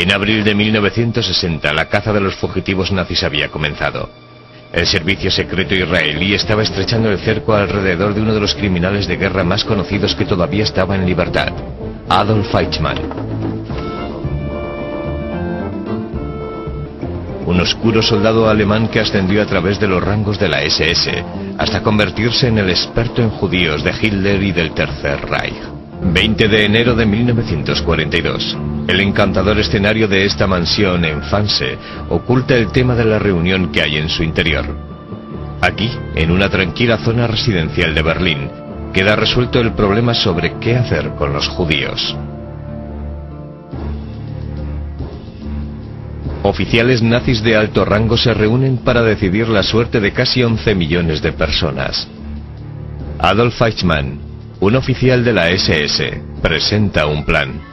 En abril de 1960, la caza de los fugitivos nazis había comenzado. El servicio secreto israelí estaba estrechando el cerco alrededor de uno de los criminales de guerra más conocidos que todavía estaba en libertad, Adolf Eichmann. Un oscuro soldado alemán que ascendió a través de los rangos de la SS hasta convertirse en el experto en judíos de Hitler y del Tercer Reich. 20 de enero de 1942. El encantador escenario de esta mansión en Fanse oculta el tema de la reunión que hay en su interior. Aquí, en una tranquila zona residencial de Berlín, queda resuelto el problema sobre qué hacer con los judíos. Oficiales nazis de alto rango se reúnen para decidir la suerte de casi 11 millones de personas. Adolf Eichmann, un oficial de la SS, presenta un plan.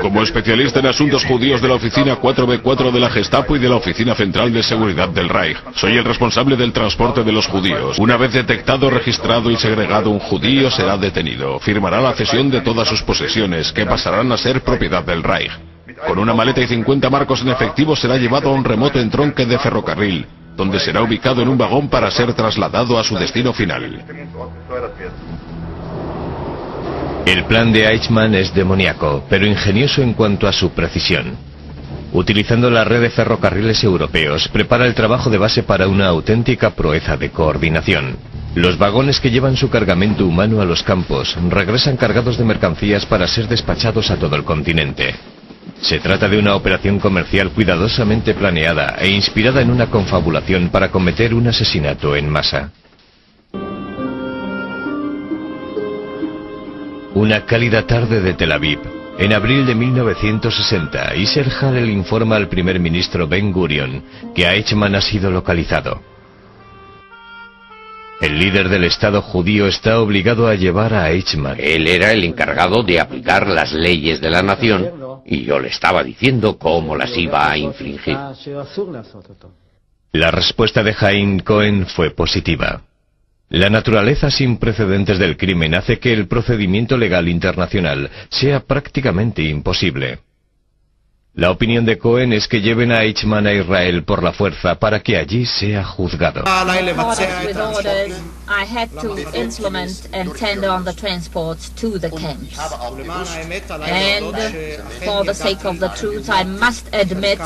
Como especialista en asuntos judíos de la oficina 4B4 de la Gestapo y de la Oficina Central de Seguridad del Reich, soy el responsable del transporte de los judíos. Una vez detectado, registrado y segregado un judío, será detenido. Firmará la cesión de todas sus posesiones, que pasarán a ser propiedad del Reich. Con una maleta y 50 marcos en efectivo será llevado a un remoto entronque de ferrocarril, donde será ubicado en un vagón para ser trasladado a su destino final. El plan de Eichmann es demoníaco, pero ingenioso en cuanto a su precisión. Utilizando la red de ferrocarriles europeos, prepara el trabajo de base para una auténtica proeza de coordinación. Los vagones que llevan su cargamento humano a los campos regresan cargados de mercancías para ser despachados a todo el continente. Se trata de una operación comercial cuidadosamente planeada e inspirada en una confabulación para cometer un asesinato en masa. Una cálida tarde de Tel Aviv, en abril de 1960, Isser Hallel informa al primer ministro Ben Gurion que Eichmann ha sido localizado. El líder del Estado judío está obligado a llevar a Eichmann. Él era el encargado de aplicar las leyes de la nación y yo le estaba diciendo cómo las iba a infringir. La respuesta de Chaim Cohen fue positiva. La naturaleza sin precedentes del crimen hace que el procedimiento legal internacional sea prácticamente imposible. La opinión de Cohen es que lleven a Eichmann a Israel por la fuerza para que allí sea juzgado. With orders, I had to implement and tender on the transports to the camps. And for the sake of the truth, I must admit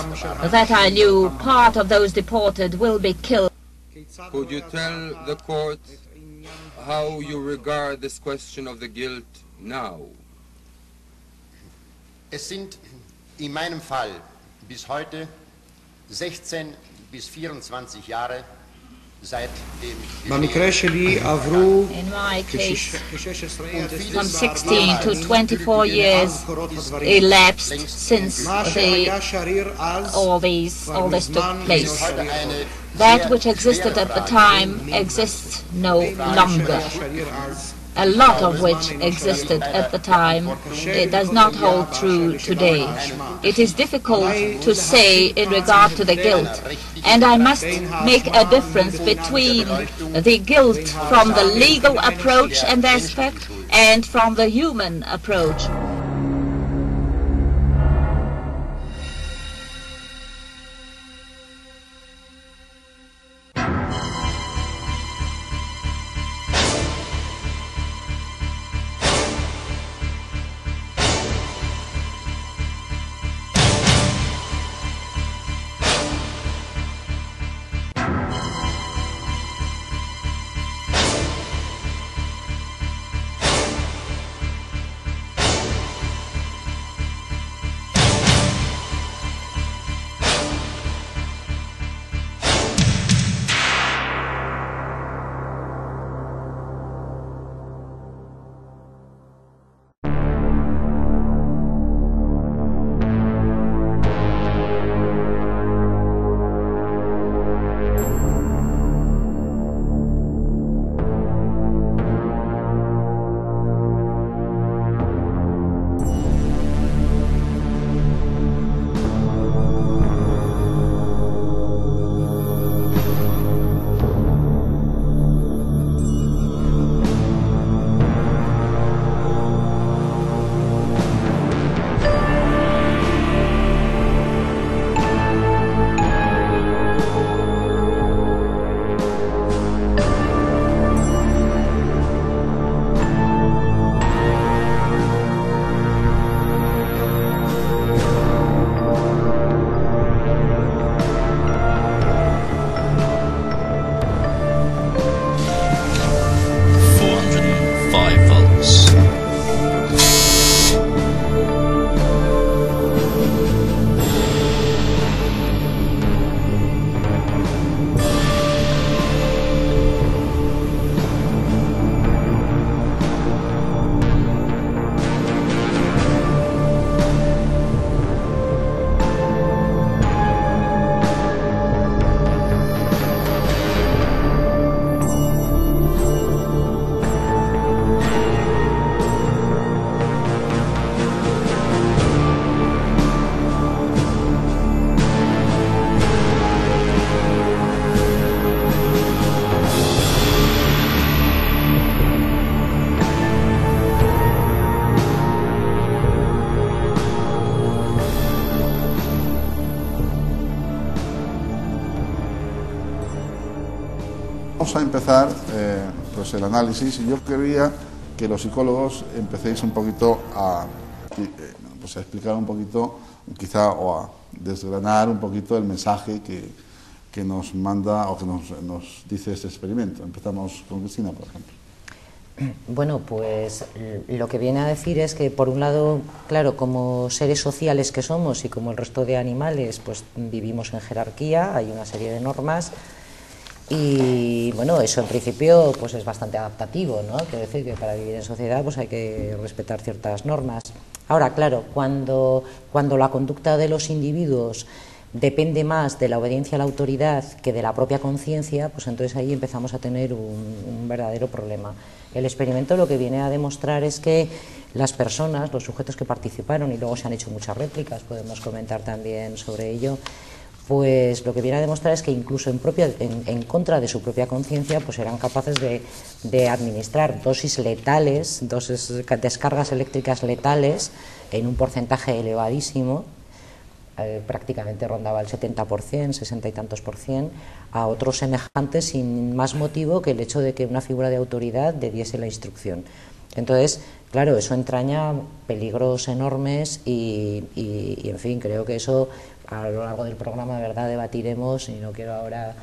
that I knew part of those deported will be killed. Could you tell the court how you regard this question of the guilt now? Es sind in meinem Fall bis heute 16 bis 24 Jahre seit dem In my case, from 16 to 24 years elapsed since all this took place. That which existed at the time exists no longer. A lot of which existed at the time, it does not hold true today. It is difficult to say in regard to the guilt, and I must make a difference between the guilt from the legal approach and aspect and from the human approach. Vamos a empezar pues el análisis, y yo quería que los psicólogos empecéis un poquito a explicar un poquito, quizá, o a desgranar un poquito el mensaje que nos manda o que nos dice este experimento. Empezamos con Cristina, por ejemplo. Bueno, pues lo que viene a decir es que, por un lado, claro, como seres sociales que somos y como el resto de animales, pues vivimos en jerarquía, hay una serie de normas y, bueno, eso en principio pues es bastante adaptativo, ¿no? Quiero decir que para vivir en sociedad pues hay que respetar ciertas normas. Ahora, claro, cuando la conducta de los individuos depende más de la obediencia a la autoridad que de la propia conciencia, pues entonces ahí empezamos a tener un verdadero problema. El experimento lo que viene a demostrar es que las personas, los sujetos que participaron, y luego se han hecho muchas réplicas, podemos comentar también sobre ello, pues lo que viene a demostrar es que incluso en contra de su propia conciencia, pues eran capaces de administrar dosis letales, descargas eléctricas letales en un porcentaje elevadísimo, prácticamente rondaba el 70%, 60 y tantos %, a otros semejantes sin más motivo que el hecho de que una figura de autoridad le diese la instrucción. Entonces, claro, eso entraña peligros enormes y en fin, creo que eso a lo largo del programa de verdad debatiremos, y no quiero ahora,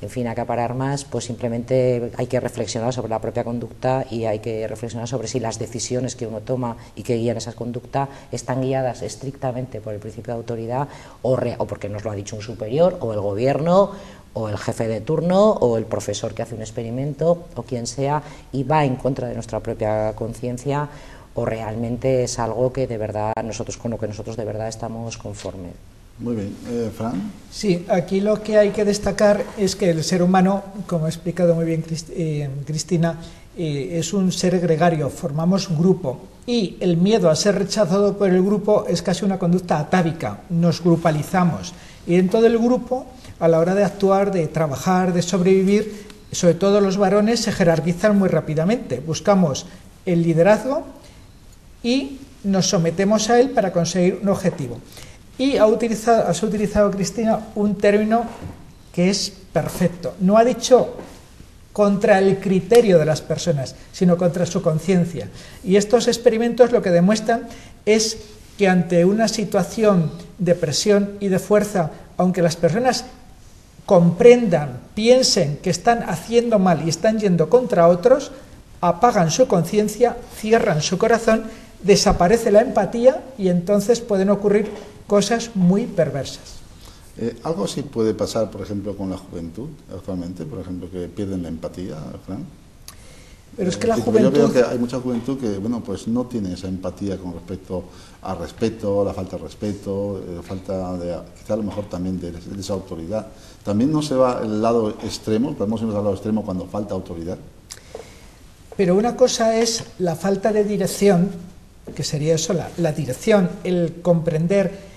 en fin, acaparar más, pues simplemente hay que reflexionar sobre la propia conducta y hay que reflexionar sobre si las decisiones que uno toma y que guían esa conducta están guiadas estrictamente por el principio de autoridad o porque nos lo ha dicho un superior, o el gobierno, o el jefe de turno, o el profesor que hace un experimento, o quien sea, y va en contra de nuestra propia conciencia, o realmente es algo que de verdad con lo que nosotros de verdad estamos conformes. Muy bien. Fran. Sí, aquí lo que hay que destacar es que el ser humano, como ha explicado muy bien Cristina, es un ser gregario, formamos un grupo, y el miedo a ser rechazado por el grupo es casi una conducta atávica, nos grupalizamos, y en todo el grupo, a la hora de actuar, de trabajar, de sobrevivir, sobre todo los varones se jerarquizan muy rápidamente, buscamos el liderazgo y nos sometemos a él para conseguir un objetivo. Y has utilizado, Cristina, un término que es perfecto. No ha dicho contra el criterio de las personas, sino contra su conciencia. Y estos experimentos lo que demuestran es que ante una situación de presión y de fuerza, aunque las personas comprendan, piensen que están haciendo mal y están yendo contra otros, apagan su conciencia, cierran su corazón, desaparece la empatía y entonces pueden ocurrir cosas muy perversas. Algo así puede pasar, por ejemplo, con la juventud actualmente, por ejemplo, que pierden la empatía, Fran. Pero es que la juventud... Yo veo que hay mucha juventud que, bueno, pues no tiene esa empatía con respecto al respeto, la falta de respeto, falta de, quizá a lo mejor también de esa autoridad. También no se va al lado extremo, podemos irnos al lado extremo cuando falta autoridad. Pero una cosa es la falta de dirección, que sería eso, la dirección, el comprender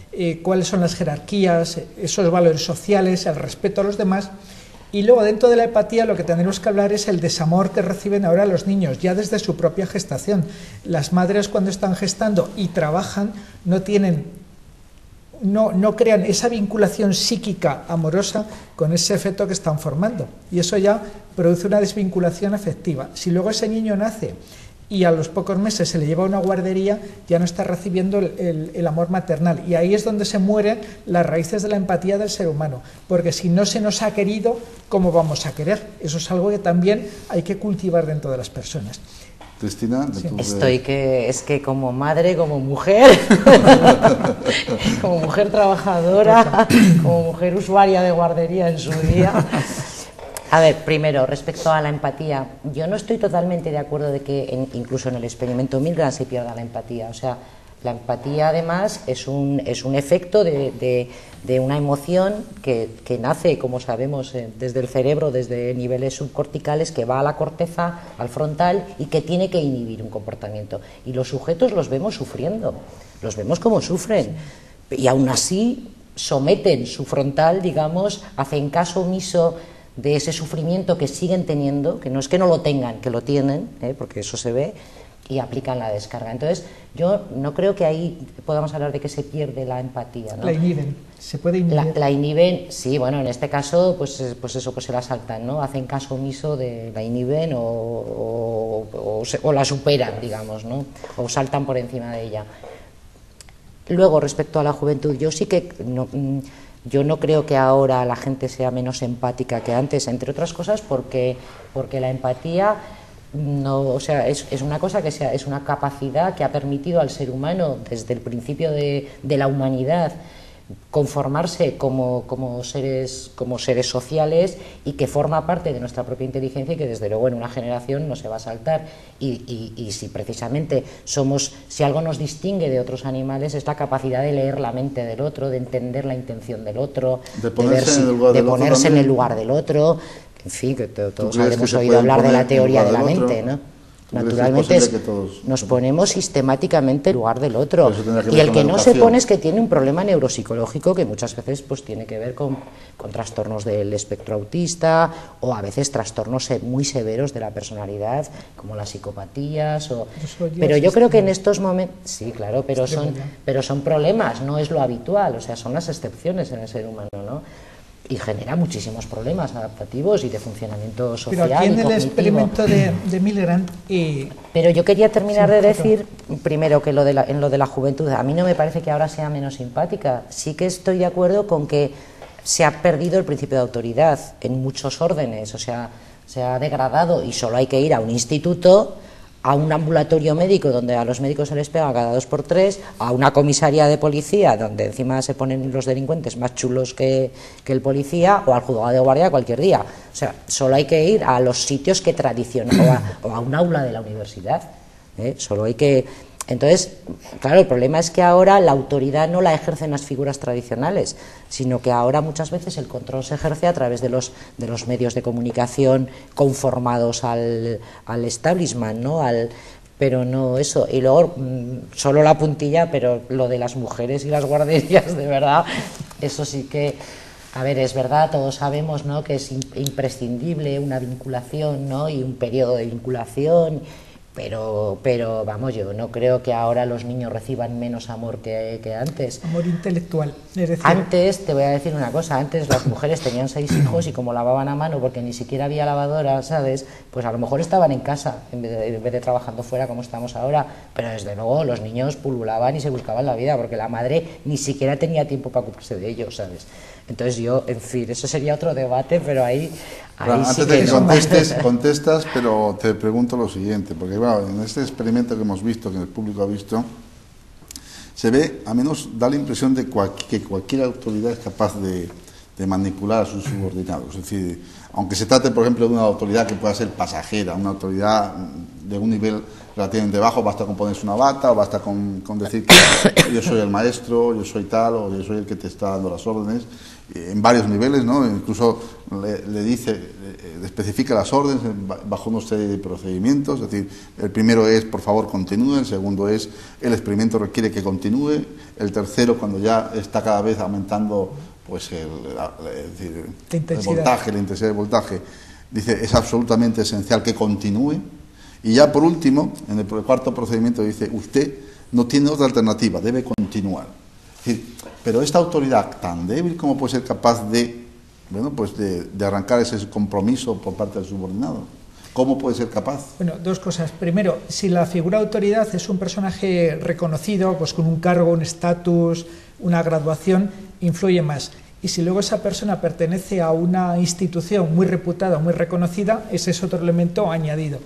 cuáles son las jerarquías, esos valores sociales, el respeto a los demás, y luego dentro de la empatía lo que tendremos que hablar es el desamor que reciben ahora los niños, ya desde su propia gestación. Las madres cuando están gestando y trabajan no crean esa vinculación psíquica amorosa con ese feto que están formando, y eso ya produce una desvinculación afectiva. Si luego ese niño nace y a los pocos meses se le lleva a una guardería, ya no está recibiendo el amor maternal, y ahí es donde se mueren las raíces de la empatía del ser humano, porque si no se nos ha querido, ¿cómo vamos a querer? Eso es algo que también hay que cultivar dentro de las personas. Cristina, sí. Es que como madre, como mujer, como mujer trabajadora, como mujer usuaria de guardería en su día. A ver, primero, respecto a la empatía, yo no estoy totalmente de acuerdo de que incluso en el experimento Milgram se pierda la empatía. O sea, la empatía además es un efecto de una emoción que nace, como sabemos, desde el cerebro, desde niveles subcorticales, que va a la corteza, al frontal, y que tiene que inhibir un comportamiento. Y los sujetos los vemos sufriendo, los vemos como sufren, y aún así someten su frontal, digamos, hacen caso omiso de ese sufrimiento que siguen teniendo, que no es que no lo tengan, que lo tienen, porque eso se ve, y aplican la descarga. Entonces, Yo no creo que ahí podamos hablar de que se pierde la empatía, ¿no? La inhiben, se puede inhibir. La inhiben, sí, bueno, en este caso, pues eso, pues se la saltan, ¿no? Hacen caso omiso de la inhiben o la superan, digamos, ¿no? O saltan por encima de ella. Luego, respecto a la juventud, yo sí que yo no creo que ahora la gente sea menos empática que antes, entre otras cosas porque la empatía no, o sea, es una cosa que es una capacidad que ha permitido al ser humano desde el principio de la humanidad conformarse como seres sociales, y que forma parte de nuestra propia inteligencia y que desde luego en una generación no se va a saltar, y si precisamente si algo nos distingue de otros animales es la capacidad de leer la mente del otro, de entender la intención del otro, de ponerse en el lugar del otro. En fin, que todos habremos oído hablar de la teoría de la mente, ¿no? Naturalmente nos ponemos sistemáticamente en lugar del otro, y el que no se pone es que tiene un problema neuropsicológico que muchas veces pues tiene que ver con trastornos del espectro autista, o a veces trastornos muy severos de la personalidad como las psicopatías pero yo creo que en estos momentos sí, claro, pero son problemas, no es lo habitual, o sea, son las excepciones en el ser humano, ¿no? Y genera muchísimos problemas adaptativos y de funcionamiento social. Pero aquí en el experimento de Milgram... Pero yo quería terminar de decir, primero, que en lo de la juventud, a mí no me parece que ahora sea menos simpática. Sí que estoy de acuerdo con que se ha perdido el principio de autoridad en muchos órdenes, o sea, se ha degradado, y solo hay que ir a un instituto, a un ambulatorio médico donde a los médicos se les pega cada 2 por 3, a una comisaría de policía donde encima se ponen los delincuentes más chulos que el policía, o al juzgado de guardia cualquier día. O sea, solo hay que ir a los sitios que tradicionalmente, o a un aula de la universidad, solo hay que... Entonces, claro, el problema es que ahora la autoridad no la ejercen las figuras tradicionales, sino que ahora muchas veces el control se ejerce a través de los medios de comunicación conformados al establishment, ¿no? Pero no eso. Y luego, solo la puntilla, pero lo de las mujeres y las guarderías, de verdad, eso sí que... A ver, es verdad, todos sabemos, ¿no?, que es imprescindible una vinculación, ¿no?, y un periodo de vinculación... Pero vamos, yo no creo que ahora los niños reciban menos amor que antes. Amor intelectual, es decir... Antes, te voy a decir una cosa, antes las mujeres tenían 6 hijos y como lavaban a mano, porque ni siquiera había lavadora, ¿sabes?, pues a lo mejor estaban en casa en vez de trabajando fuera como estamos ahora, pero desde luego los niños pululaban y se buscaban la vida, porque la madre ni siquiera tenía tiempo para ocuparse de ellos, ¿sabes? Entonces yo, en fin, eso sería otro debate, pero ahí antes sí de que contestas, pero te pregunto lo siguiente, porque claro, en este experimento que hemos visto, que el público ha visto, se ve, a menos da la impresión de que cualquier autoridad es capaz de manipular a sus subordinados. Es decir, aunque se trate, por ejemplo, de una autoridad que pueda ser pasajera, una autoridad de un nivel relativamente bajo, basta con ponerse una bata, o basta con decir que yo soy el maestro, yo soy tal, o yo soy el que te está dando las órdenes, en varios niveles, ¿no? Incluso le dice, le especifica las órdenes bajo una serie de procedimientos. Es decir, el primero es, por favor, continúe; el segundo es, el experimento requiere que continúe; el tercero, cuando ya está cada vez aumentando pues el voltaje, la intensidad del voltaje, dice, es absolutamente esencial que continúe. Y ya por último, en el cuarto procedimiento dice, usted no tiene otra alternativa, debe continuar. Es decir, pero esta autoridad tan débil, ¿cómo puede ser capaz de arrancar ese compromiso por parte del subordinado? ¿Cómo puede ser capaz? Bueno, dos cosas. Primero, si la figura de autoridad es un personaje reconocido, pues con un cargo, un estatus, una graduación, influye más. Y si luego esa persona pertenece a una institución muy reputada, muy reconocida, ese es otro elemento añadido.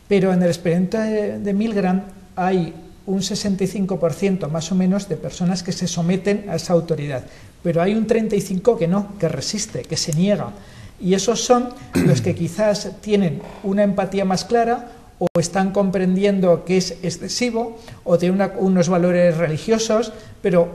Pero en el experimento de Milgram hay un 65% más o menos de personas que se someten a esa autoridad, pero hay un 35% que no, que resiste, que se niega. Y esos son los que quizás tienen una empatía más clara, o están comprendiendo que es excesivo, o tienen unos valores religiosos,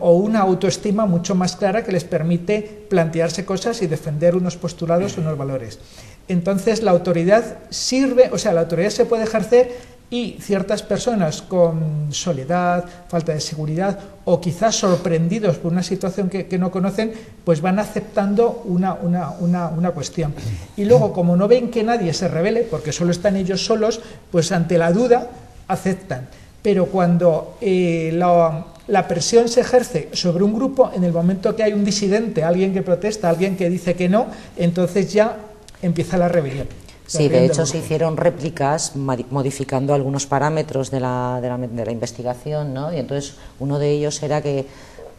o una autoestima mucho más clara que les permite plantearse cosas y defender unos postulados, unos valores. Entonces la autoridad sirve, o sea, la autoridad se puede ejercer, y ciertas personas con soledad, falta de seguridad, o quizás sorprendidos por una situación que no conocen, pues van aceptando una cuestión. Y luego, como no ven que nadie se rebele, porque solo están ellos solos, pues ante la duda aceptan. pero cuando la presión se ejerce sobre un grupo, en el momento que hay un disidente, alguien que protesta, alguien que dice que no, entonces ya empieza la rebelión. Sí, de hecho se hicieron réplicas modificando algunos parámetros de la investigación, ¿no? Y entonces uno de ellos era que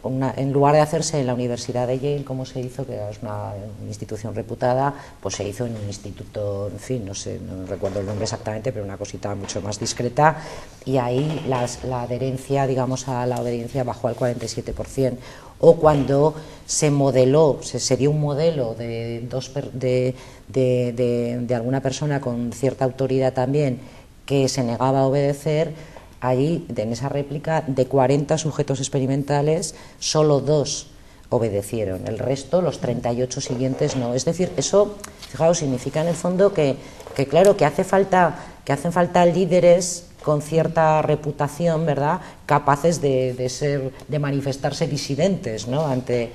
en lugar de hacerse en la Universidad de Yale, como se hizo, que es una institución reputada, pues se hizo en un instituto, en fin, no sé, no recuerdo el nombre exactamente, pero una cosita mucho más discreta, y ahí la adherencia, digamos, a la obediencia bajó al 47%. O cuando se modeló, se dio un modelo de alguna persona con cierta autoridad también que se negaba a obedecer, allí, en esa réplica, de 40 sujetos experimentales, solo 2 obedecieron, el resto, los 38 siguientes, no. Es decir, eso, fijaos, significa en el fondo que claro, que hacen falta líderes con cierta reputación, ¿verdad?, capaces de manifestarse disidentes, ¿no?, ante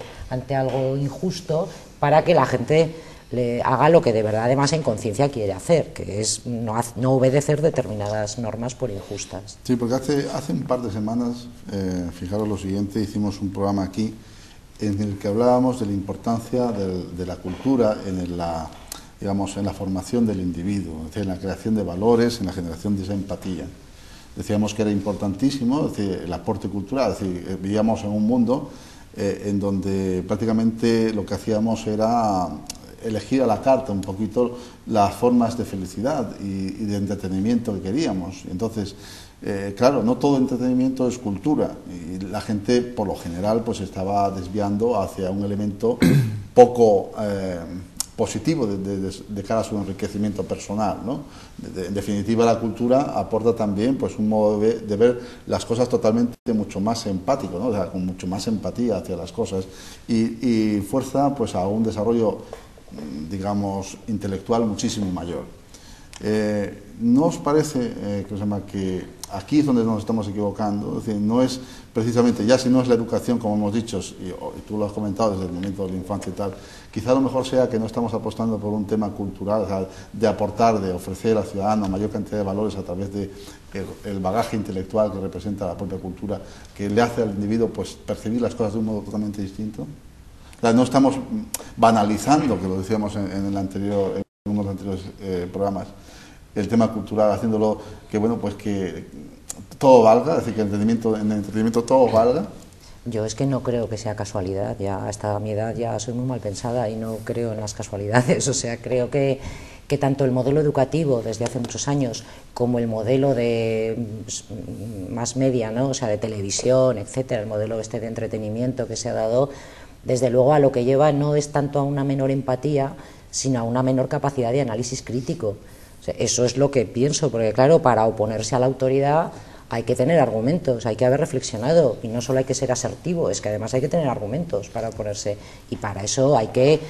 algo injusto, para que la gente le haga lo que de verdad, además, en conciencia quiere hacer, que es no obedecer determinadas normas por injustas. Sí, porque hace un par de semanas, fijaros lo siguiente, hicimos un programa aquí en el que hablábamos de la importancia de la cultura en la formación del individuo, es decir, en la creación de valores, en la generación de esa empatía. Decíamos que era importantísimo, es decir, el aporte cultural, es decir, vivíamos en un mundo en donde prácticamente lo que hacíamos era elegir a la carta un poquito las formas de felicidad y de entretenimiento que queríamos. Entonces, claro, no todo entretenimiento es cultura, y la gente, por lo general, pues estaba desviando hacia un elemento poco positivo de cara a su enriquecimiento personal, ¿no? En definitiva, la cultura aporta también, pues, un modo de ver las cosas totalmente mucho más empático, ¿no? O sea, con mucho más empatía hacia las cosas, y fuerza, pues, a un desarrollo, digamos, intelectual muchísimo mayor. ¿No os parece que aquí es donde nos estamos equivocando? Es decir, no es precisamente, ya si no es la educación, como hemos dicho, y tú lo has comentado desde el momento de la infancia y tal, quizá lo mejor sea que no estamos apostando por un tema cultural, o sea, de aportar, de ofrecer al ciudadano mayor cantidad de valores a través de el bagaje intelectual que representa la propia cultura, que le hace al individuo, pues, percibir las cosas de un modo totalmente distinto. O sea, no estamos banalizando, que lo decíamos en uno de los anteriores programas, el tema cultural, haciéndolo que, bueno, pues que todo valga, es decir, que en el entretenimiento todo valga. Yo es que no creo que sea casualidad, ya hasta mi edad ya soy muy mal pensada y no creo en las casualidades, o sea, creo que tanto el modelo educativo desde hace muchos años como el modelo de más media, ¿no?, o sea, de televisión, etcétera, el modelo de entretenimiento que se ha dado, desde luego a lo que lleva no es tanto a una menor empatía, sino a una menor capacidad de análisis crítico. O sea, eso es lo que pienso, porque claro, para oponerse a la autoridad hay que tener argumentos, hay que haber reflexionado, y no solo hay que ser asertivo, es que además hay que tener argumentos para oponerse, y para eso hay que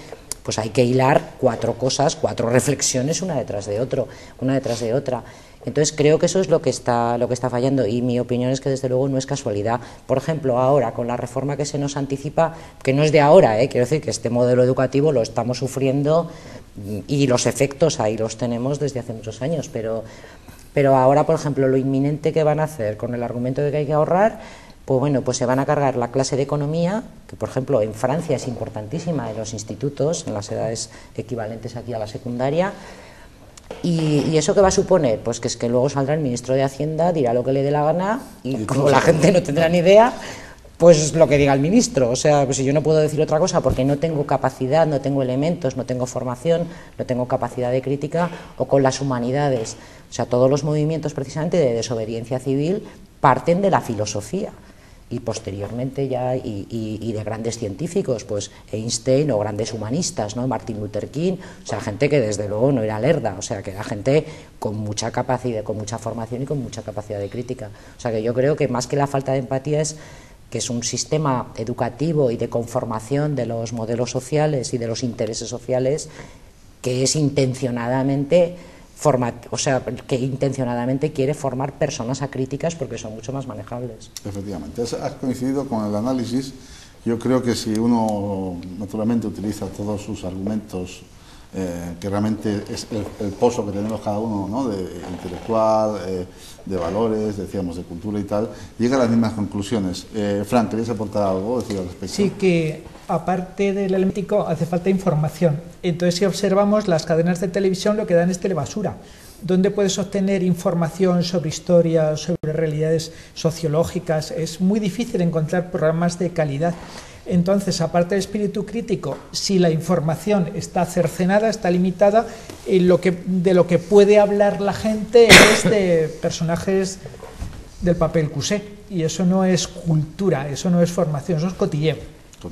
hilar 4 cosas, 4 reflexiones una detrás de otra. Entonces creo que eso es lo que está fallando, y mi opinión es que desde luego no es casualidad. Por ejemplo, ahora con la reforma que se nos anticipa, que no es de ahora, quiero decir que este modelo educativo lo estamos sufriendo y los efectos ahí los tenemos desde hace muchos años, pero ahora, por ejemplo, lo inminente que van a hacer con el argumento de que hay que ahorrar, pues bueno, pues se van a cargar la clase de economía, que por ejemplo en Francia es importantísima en los institutos, en las edades equivalentes aquí a la secundaria. ¿Y eso qué va a suponer? Pues que es que luego saldrá el ministro de Hacienda, dirá lo que le dé la gana, y como la gente no tendrá ni idea, pues lo que diga el ministro. O sea, pues si yo no puedo decir otra cosa porque no tengo capacidad, no tengo elementos, no tengo formación, no tengo capacidad de crítica, o con las humanidades. O sea, todos los movimientos precisamente de desobediencia civil parten de la filosofía. Y posteriormente ya, y de grandes científicos, pues Einstein, o grandes humanistas, ¿no?, Martin Luther King, o sea, gente que desde luego no era lerda, o sea, que era gente con mucha capacidad, con mucha formación y con mucha capacidad de crítica. O sea, que yo creo que más que la falta de empatía es que es un sistema educativo y de conformación de los modelos sociales y de los intereses sociales que es intencionadamente que intencionadamente quiere formar personas acríticas porque son mucho más manejables. Efectivamente, has coincidido con el análisis. Yo creo que si uno naturalmente utiliza todos sus argumentos que realmente es el pozo que tenemos cada uno, ¿no? De intelectual, de valores, decíamos, de cultura y tal, llega a las mismas conclusiones. Fran, ¿querías aportar algo decir al respecto? Sí, que aparte del elementico hace falta información. Entonces, si observamos las cadenas de televisión, lo que dan es telebasura, donde puedes obtener información sobre historia, sobre realidades sociológicas. Es muy difícil encontrar programas de calidad. Entonces, aparte del espíritu crítico, si la información está cercenada, está limitada, de lo que puede hablar la gente es de personajes del papel cusé, y eso no es cultura, eso no es formación, eso es cotilleo.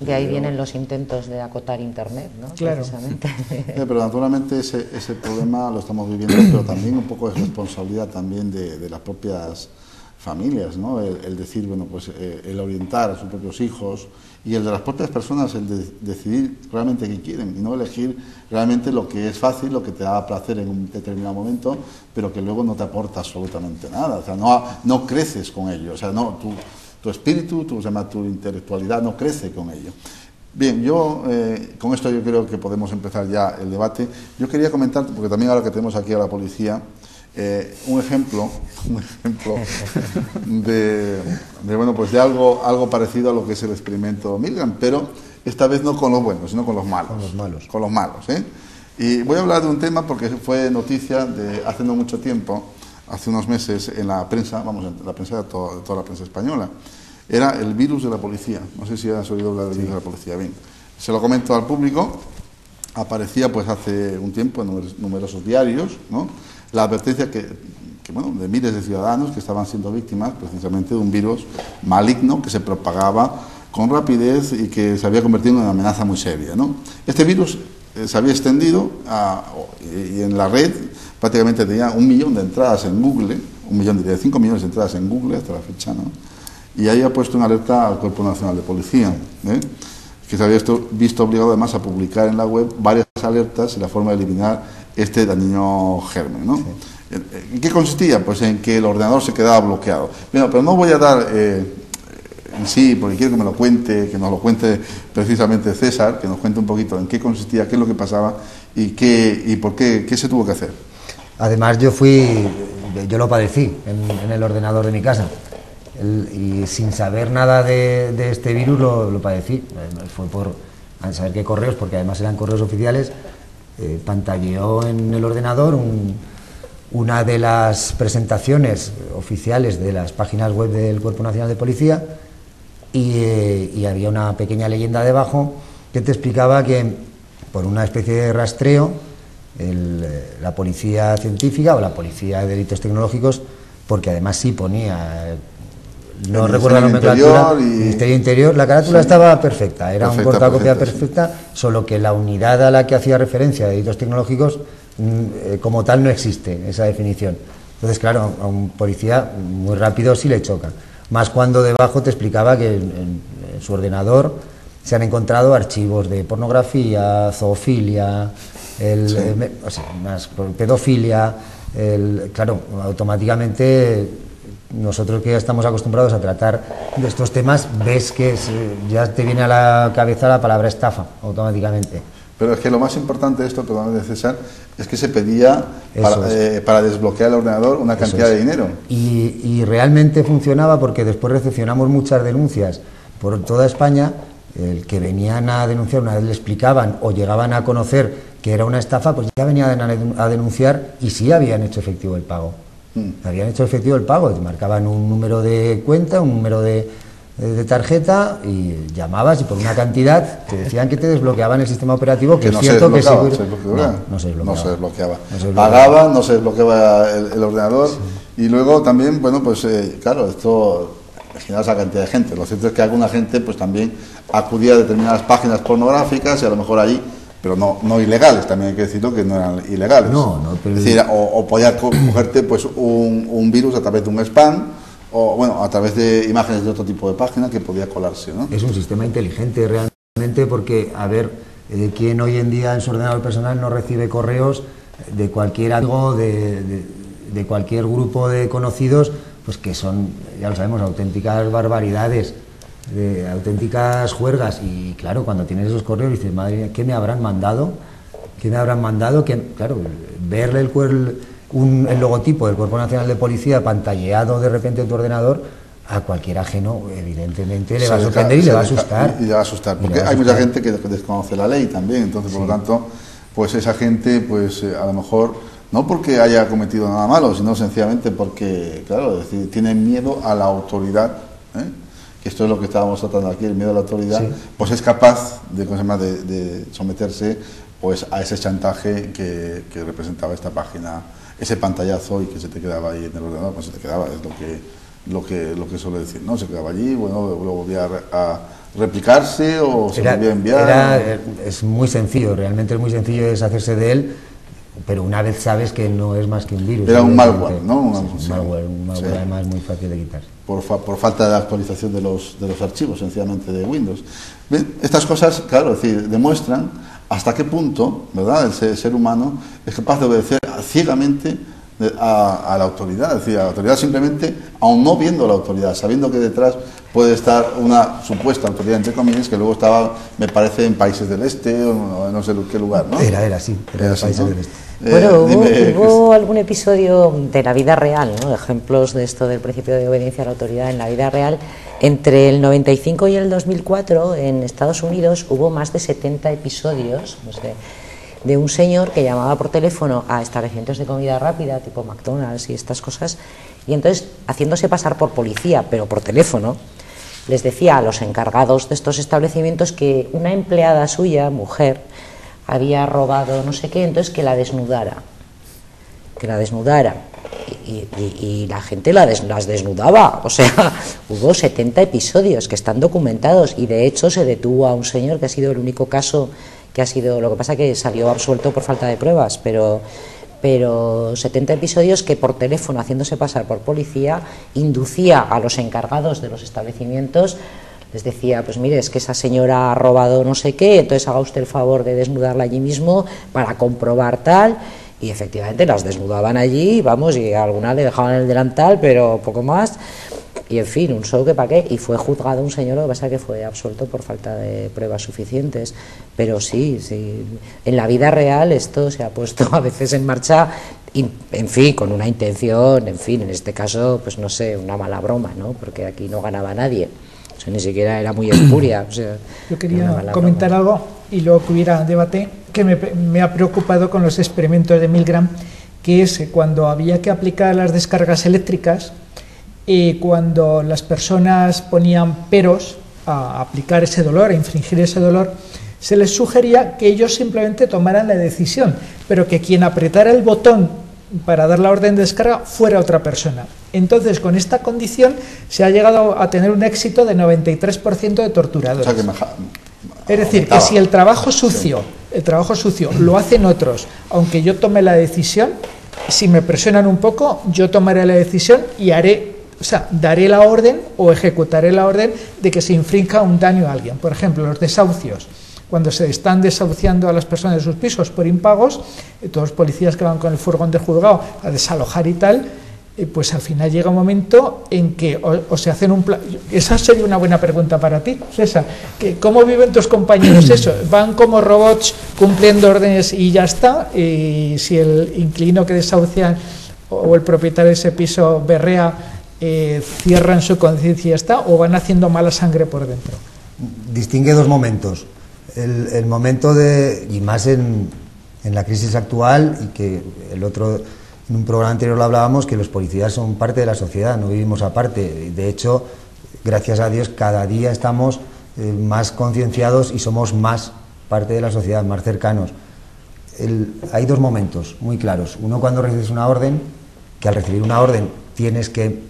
De ahí vienen los intentos de acotar Internet, ¿no? Claro. Precisamente. Pero naturalmente ese problema lo estamos viviendo, pero también un poco es responsabilidad también de las propias familias, ¿no? El decir, bueno, pues el orientar a sus propios hijos, y el de las propias personas, el de decidir realmente qué quieren y no elegir realmente lo que es fácil, lo que te da placer en un determinado momento, pero que luego no te aporta absolutamente nada. O sea, no creces con ello. O sea, no, tu espíritu, tu intelectualidad no crece con ello. Bien, yo con esto yo creo que podemos empezar ya el debate. Yo quería comentar, porque también ahora que tenemos aquí a la policía, un ejemplo de bueno, pues de algo parecido a lo que es el experimento Milgram, pero esta vez no con los buenos, sino con los malos. Con los malos. Y voy a hablar de un tema porque fue noticia de hace no mucho tiempo, hace unos meses, en la prensa, en la prensa de toda la prensa española. Era el virus de la policía. No sé si has oído hablar del virus de la policía. Bien, se lo comento al público. Aparecía pues hace un tiempo en numerosos diarios, ¿no?, la advertencia que bueno, de miles de ciudadanos que estaban siendo víctimas precisamente de un virus maligno que se propagaba con rapidez y que se había convertido en una amenaza muy seria, ¿no? Este virus se había extendido y en la red prácticamente tenía 1 millón de entradas en Google, 5 millones de entradas en Google hasta la fecha, ¿no? Y ahí ha puesto una alerta al Cuerpo Nacional de Policía, que se había visto obligado además a publicar en la web varias alertas y la forma de eliminar este dañino germen, ¿no? Sí. ¿En qué consistía? Pues en que el ordenador se quedaba bloqueado. Bueno, pero no voy a dar en sí, porque quiero que me lo cuente, que nos lo cuente precisamente César, que nos cuente un poquito en qué consistía, qué es lo que pasaba y por qué se tuvo que hacer. Además yo lo padecí en el ordenador de mi casa. Y sin saber nada de este virus lo padecí. Fue por saber qué correos, porque además eran correos oficiales. Pantalleó en el ordenador una de las presentaciones oficiales de las páginas web del Cuerpo Nacional de Policía y había una pequeña leyenda debajo que te explicaba que por una especie de rastreo la policía científica o la policía de delitos tecnológicos, porque además sí ponía, no recuerdo la nomenclatura, Ministerio Interior, la carátula estaba perfecta, era un cortacopia perfecta, solo que la unidad a la que hacía referencia de delitos tecnológicos como tal no existe esa definición. Entonces, claro, a un policía muy rápido sí le choca, más cuando debajo te explicaba que en su ordenador se han encontrado archivos de pornografía, zoofilia, pedofilia, claro, automáticamente nosotros que ya estamos acostumbrados a tratar de estos temas, ves que ya te viene a la cabeza la palabra estafa automáticamente. Pero es que lo más importante de esto, perdóname César, es que se pedía para desbloquear el ordenador una cantidad de dinero. Y realmente funcionaba, porque después recepcionamos muchas denuncias por toda España, el que venían a denunciar, una vez le explicaban o llegaban a conocer que era una estafa, pues ya venían a denunciar y sí habían hecho efectivo el pago. Habían hecho efectivo el pago, te marcaban un número de cuenta, un número de tarjeta y llamabas y por una cantidad te decían que te desbloqueaban el sistema operativo, que es cierto que no se desbloqueaba. Pagaban, no se desbloqueaba el ordenador, sí. Y luego también, bueno, pues claro, esto imaginaba esa cantidad de gente. Lo cierto es que alguna gente pues también acudía a determinadas páginas pornográficas y a lo mejor allí, pero no ilegales, también hay que decirlo que no eran ilegales. Pero es decir, o podías cogerte pues un virus a través de un spam, o bueno, a través de imágenes de otro tipo de páginas que podía colarse, ¿no? Es un sistema inteligente realmente, porque, a ver, ¿quién hoy en día en su ordenador personal no recibe correos de cualquier amigo, de cualquier grupo de conocidos, pues que son, ya lo sabemos, auténticas barbaridades, auténticas juergas? Y claro, cuando tienes esos correos dices, madre mía, ¿qué me habrán mandado ¿Qué me habrán mandado? Que, claro, verle el logotipo del Cuerpo Nacional de Policía pantalleado de repente en tu ordenador, a cualquier ajeno, evidentemente, le va a sorprender y le va a asustar. Y le va a asustar, porque hay mucha gente que desconoce la ley también, entonces, por lo tanto, pues esa gente, pues a lo mejor, no porque haya cometido nada malo, sino sencillamente porque, claro, es decir, tienen miedo a la autoridad, que esto es lo que estábamos tratando aquí, el miedo a la autoridad, pues es capaz de someterse pues a ese chantaje que representaba esta página, ese pantallazo, y que se te quedaba ahí en el ordenador, pues se te quedaba, es lo que suele decir, ¿no? Se quedaba allí, bueno, luego volvía a replicarse o se volvía a enviar. Es muy sencillo, realmente es muy sencillo deshacerse de él, pero una vez sabes que no es más que un virus. Era un malware, ¿no? Un malware además muy fácil de quitar. Por falta de actualización de los archivos, sencillamente, de Windows. Bien, estas cosas, claro, es decir, demuestran hasta qué punto, ¿verdad?, el ser humano es capaz de obedecer ciegamente a la autoridad, es decir, a la autoridad simplemente, aun no viendo la autoridad, sabiendo que detrás puede estar una supuesta autoridad, entre comillas, que luego estaba, me parece, en países del este, o no sé qué lugar, ¿no? Era en países del este. Bueno, hubo algún episodio de la vida real, ¿no? Ejemplos de esto del principio de obediencia a la autoridad en la vida real. Entre el 95 y el 2004 en Estados Unidos hubo más de 70 episodios, no sé, de un señor que llamaba por teléfono a establecimientos de comida rápida tipo McDonald's y estas cosas, y entonces, haciéndose pasar por policía, pero por teléfono, les decía a los encargados de estos establecimientos que una empleada suya, mujer, había robado no sé qué, entonces que la desnudara. Y la gente las desnudaba. O sea, hubo 70 episodios que están documentados, y de hecho se detuvo a un señor que ha sido el único caso que ha sido, lo que pasa que salió absuelto por falta de pruebas, pero 70 episodios que por teléfono, haciéndose pasar por policía, inducía a los encargados de los establecimientos, les decía, pues mire, es que esa señora ha robado no sé qué, entonces haga usted el favor de desnudarla allí mismo para comprobar tal, y efectivamente las desnudaban allí, vamos, y a alguna le dejaban el delantal, pero poco más, y en fin, un show que pa' qué, y fue juzgado un señor, lo que pasa es que fue absuelto por falta de pruebas suficientes, pero sí, en la vida real esto se ha puesto a veces en marcha, en fin, con una intención, en fin, en este caso, pues no sé, una mala broma, ¿no? Porque aquí no ganaba nadie. O sea, ni siquiera era muy espuria. O sea, yo quería comentar algo, y luego que hubiera debate, que me ha preocupado con los experimentos de Milgram, que es cuando había que aplicar las descargas eléctricas, cuando las personas ponían peros a aplicar ese dolor, a infringir ese dolor, se les sugería que ellos simplemente tomaran la decisión, pero que quien apretara el botón para dar la orden de descarga fuera otra persona. Entonces, con esta condición se ha llegado a tener un éxito de 93% de torturadores. O sea, que es decir, que si el trabajo sucio lo hacen otros, aunque yo tome la decisión, si me presionan un poco, yo tomaré la decisión y daré la orden o ejecutaré la orden de que se infrinja un daño a alguien. Por ejemplo, los desahucios. Cuando se están desahuciando a las personas de sus pisos por impagos, todos los policías que van con el furgón de juzgado a desalojar y tal, pues al final llega un momento en que o se hacen un plan. Esa sería una buena pregunta para ti, César, ¿cómo viven tus compañeros eso? ¿Van como robots cumpliendo órdenes y ya está? Y si el inquilino que desahucian o el propietario de ese piso berrea, cierran su conciencia y ya está, o van haciendo mala sangre por dentro. Distingue dos momentos. El momento y más en la crisis actual, y que en un programa anterior lo hablábamos, que los policías son parte de la sociedad, no vivimos aparte. De hecho, gracias a Dios, cada día estamos más concienciados y somos más parte de la sociedad, más cercanos. Hay dos momentos muy claros. Uno, cuando recibes una orden, que al recibir una orden tienes que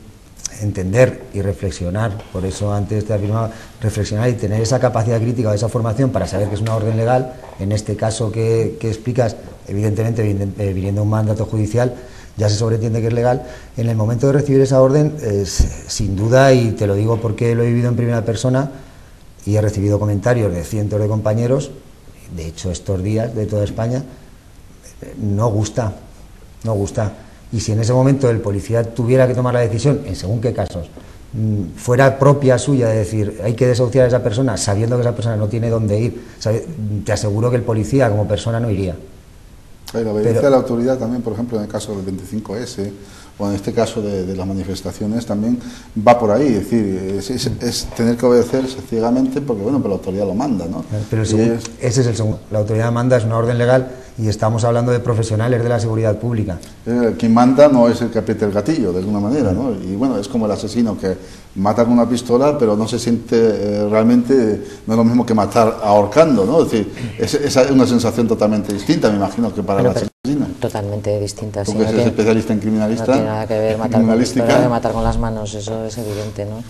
entender y reflexionar, por eso antes te afirmaba, reflexionar y tener esa capacidad crítica o esa formación para saber que es una orden legal. En este caso que explicas, evidentemente viniendo un mandato judicial, ya se sobreentiende que es legal. En el momento de recibir esa orden, sin duda, y te lo digo porque lo he vivido en primera persona y he recibido comentarios de cientos de compañeros, de hecho estos días de toda España, no gusta. Y si en ese momento el policía tuviera que tomar la decisión, en según qué casos, fuera propia suya de decir hay que desahuciar a esa persona, sabiendo que esa persona no tiene dónde ir, te aseguro que el policía como persona no iría. La obediencia a la autoridad también, por ejemplo, en el caso del 25S, o en este caso de las manifestaciones, también va por ahí, es decir, es tener que obedecerse ciegamente porque, bueno, pero la autoridad lo manda, ¿no? Pero ese es el segundo. La autoridad manda, es una orden legal y estamos hablando de profesionales de la seguridad pública. Quien manda no es el que apriete el gatillo, de alguna manera, ¿no? Y bueno, es como el asesino que mata con una pistola, pero no se siente realmente, no es lo mismo que matar ahorcando, ¿no? Es decir, es una sensación totalmente distinta, me imagino, que para el asesino. Totalmente distinta. Tú que eres especialista en criminalista. No tiene nada que ver matar con pistola que matar con las manos, eso es evidente, ¿no?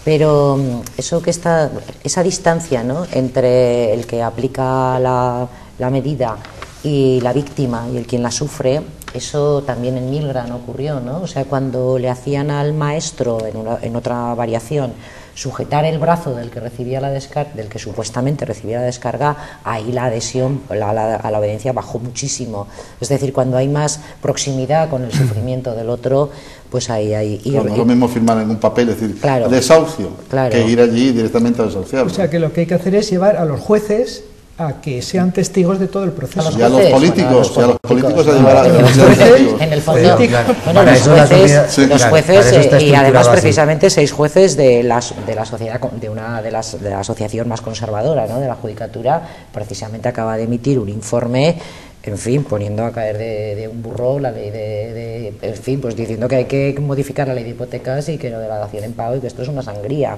Pero eso que está, esa distancia, ¿no?, entre el que aplica la medida y la víctima y el quien la sufre, eso también en Milgram ocurrió, ¿no? O sea, cuando le hacían al maestro en otra variación sujetar el brazo del que recibía del que supuestamente recibía la descarga, ahí la adhesión a la obediencia bajó muchísimo. Es decir, cuando hay más proximidad con el sufrimiento del otro, pues ahí hay... No es lo mismo firmar en un papel, es decir, claro, desahucio, que ir allí directamente a desahuciar. O sea, que lo que hay que hacer es llevar a los jueces a que sean testigos de todo el proceso. Y a los políticos, a llevar a los jueces, en el fondo, bueno, los jueces y además precisamente 6 jueces de la sociedad, de la asociación más conservadora, ¿no?, de la judicatura, precisamente acaba de emitir un informe, en fin, poniendo a caer de un burro la ley en fin, pues diciendo que hay que modificar la ley de hipotecas y que lo de la dación en pago y que esto es una sangría.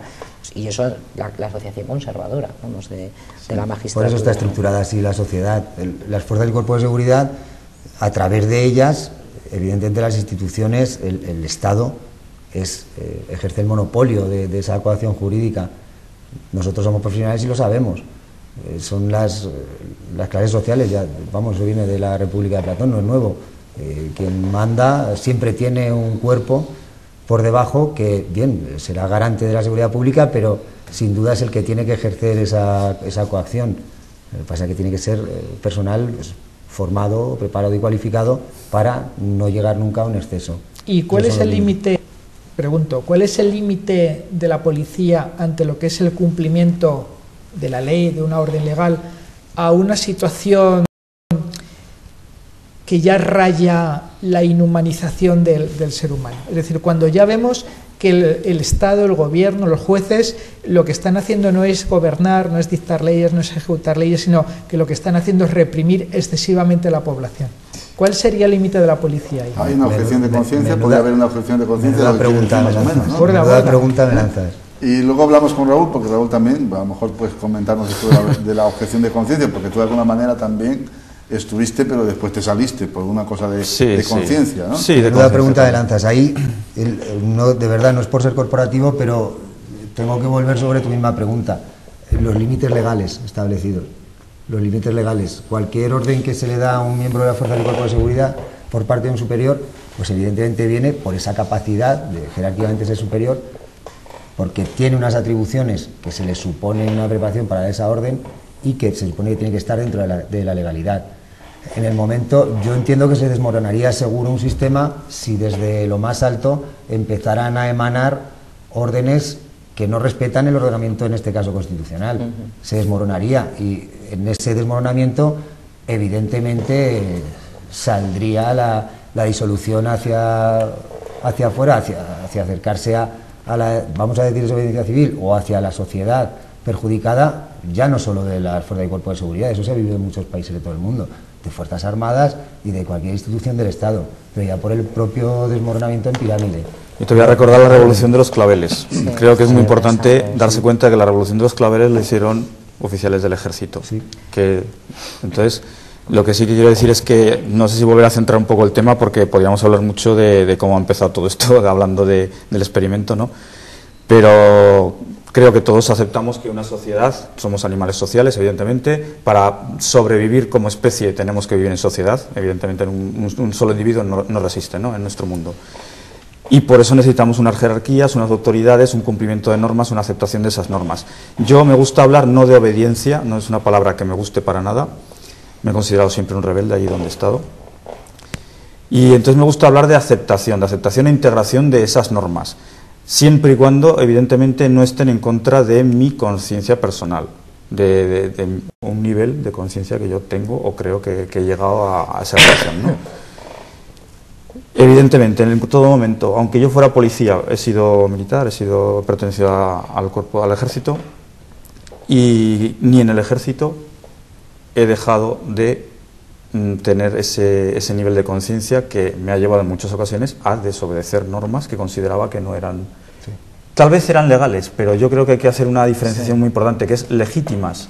Y eso, la asociación conservadora, vamos, de la magistratura. Por eso está estructurada así la sociedad. Las fuerzas del cuerpo de seguridad, a través de ellas, evidentemente las instituciones, el Estado ejerce el monopolio de esa coacción jurídica. Nosotros somos profesionales y lo sabemos. Son las clases sociales, ya, vamos, eso viene de la República de Platón, no es nuevo. Quien manda siempre tiene un cuerpo por debajo que, bien, será garante de la seguridad pública, pero sin duda es el que tiene que ejercer esa coacción. Lo que pasa es que tiene que ser personal formado, preparado y cualificado para no llegar nunca a un exceso. ¿Y cuál es el límite, pregunto, cuál es el límite de la policía ante lo que es el cumplimiento de la ley, de una orden legal, a una situación que ya raya la inhumanización del ser humano? Es decir, cuando ya vemos que el Estado, el gobierno, los jueces, lo que están haciendo no es gobernar, no es dictar leyes, no es ejecutar leyes, sino que lo que están haciendo es reprimir excesivamente a la población. ¿Cuál sería el límite de la policía ahí? Hay una objeción de conciencia, puede haber una objeción de conciencia. La pregunta me lanzas. Y luego hablamos con Raúl, porque Raúl también, a lo mejor puedes comentarnos esto de la objeción de conciencia, porque tú de alguna manera también estuviste, pero después te saliste por una cosa de conciencia, ¿no? Sí, de la pregunta de lanzas. Ahí, no, de verdad, no es por ser corporativo, pero tengo que volver sobre tu misma pregunta. Los límites legales establecidos. Los límites legales. Cualquier orden que se le da a un miembro de la Fuerza del Cuerpo de Seguridad por parte de un superior, pues evidentemente viene por esa capacidad de jerárquicamente ser superior, porque tiene unas atribuciones que se le supone una preparación para esa orden y que se supone que tiene que estar dentro de la legalidad. En el momento, yo entiendo que se desmoronaría seguro un sistema si desde lo más alto empezaran a emanar órdenes que no respetan el ordenamiento, en este caso constitucional. Se desmoronaría, y en ese desmoronamiento evidentemente saldría la disolución hacia afuera, hacia acercarse a la, vamos a decir, desobediencia civil, o hacia la sociedad perjudicada, ya no solo de las fuerzas de cuerpo de seguridad, eso se ha vivido en muchos países de todo el mundo, de fuerzas armadas y de cualquier institución del Estado, pero ya por el propio desmoronamiento en pirámide. Yo te voy a recordar la revolución de los claveles. Creo que es muy importante darse cuenta que la revolución de los claveles la hicieron oficiales del ejército. Entonces, lo que sí que quiero decir es que no sé si volver a centrar un poco el tema, porque podríamos hablar mucho de cómo ha empezado todo esto, hablando del experimento, ¿no? Pero creo que todos aceptamos que una sociedad, somos animales sociales, evidentemente, para sobrevivir como especie tenemos que vivir en sociedad, evidentemente un solo individuo no resiste, ¿no?, en nuestro mundo. Y por eso necesitamos unas jerarquías, unas autoridades, un cumplimiento de normas, una aceptación de esas normas. Yo me gusta hablar no de obediencia, no es una palabra que me guste para nada. Me he considerado siempre un rebelde allí donde he estado. Y entonces me gusta hablar de aceptación e integración de esas normas, siempre y cuando, evidentemente, no estén en contra de mi conciencia personal. de un nivel de conciencia que yo tengo o creo que he llegado a esa relación, ¿no? Evidentemente, en todo momento, aunque yo fuera policía, he sido militar, he pertenecido al ejército, y ni en el ejército he dejado de tener ese nivel de conciencia que me ha llevado en muchas ocasiones a desobedecer normas que consideraba que no eran... Sí. Tal vez eran legales, pero yo creo que hay que hacer una diferenciación muy importante, que es legítimas.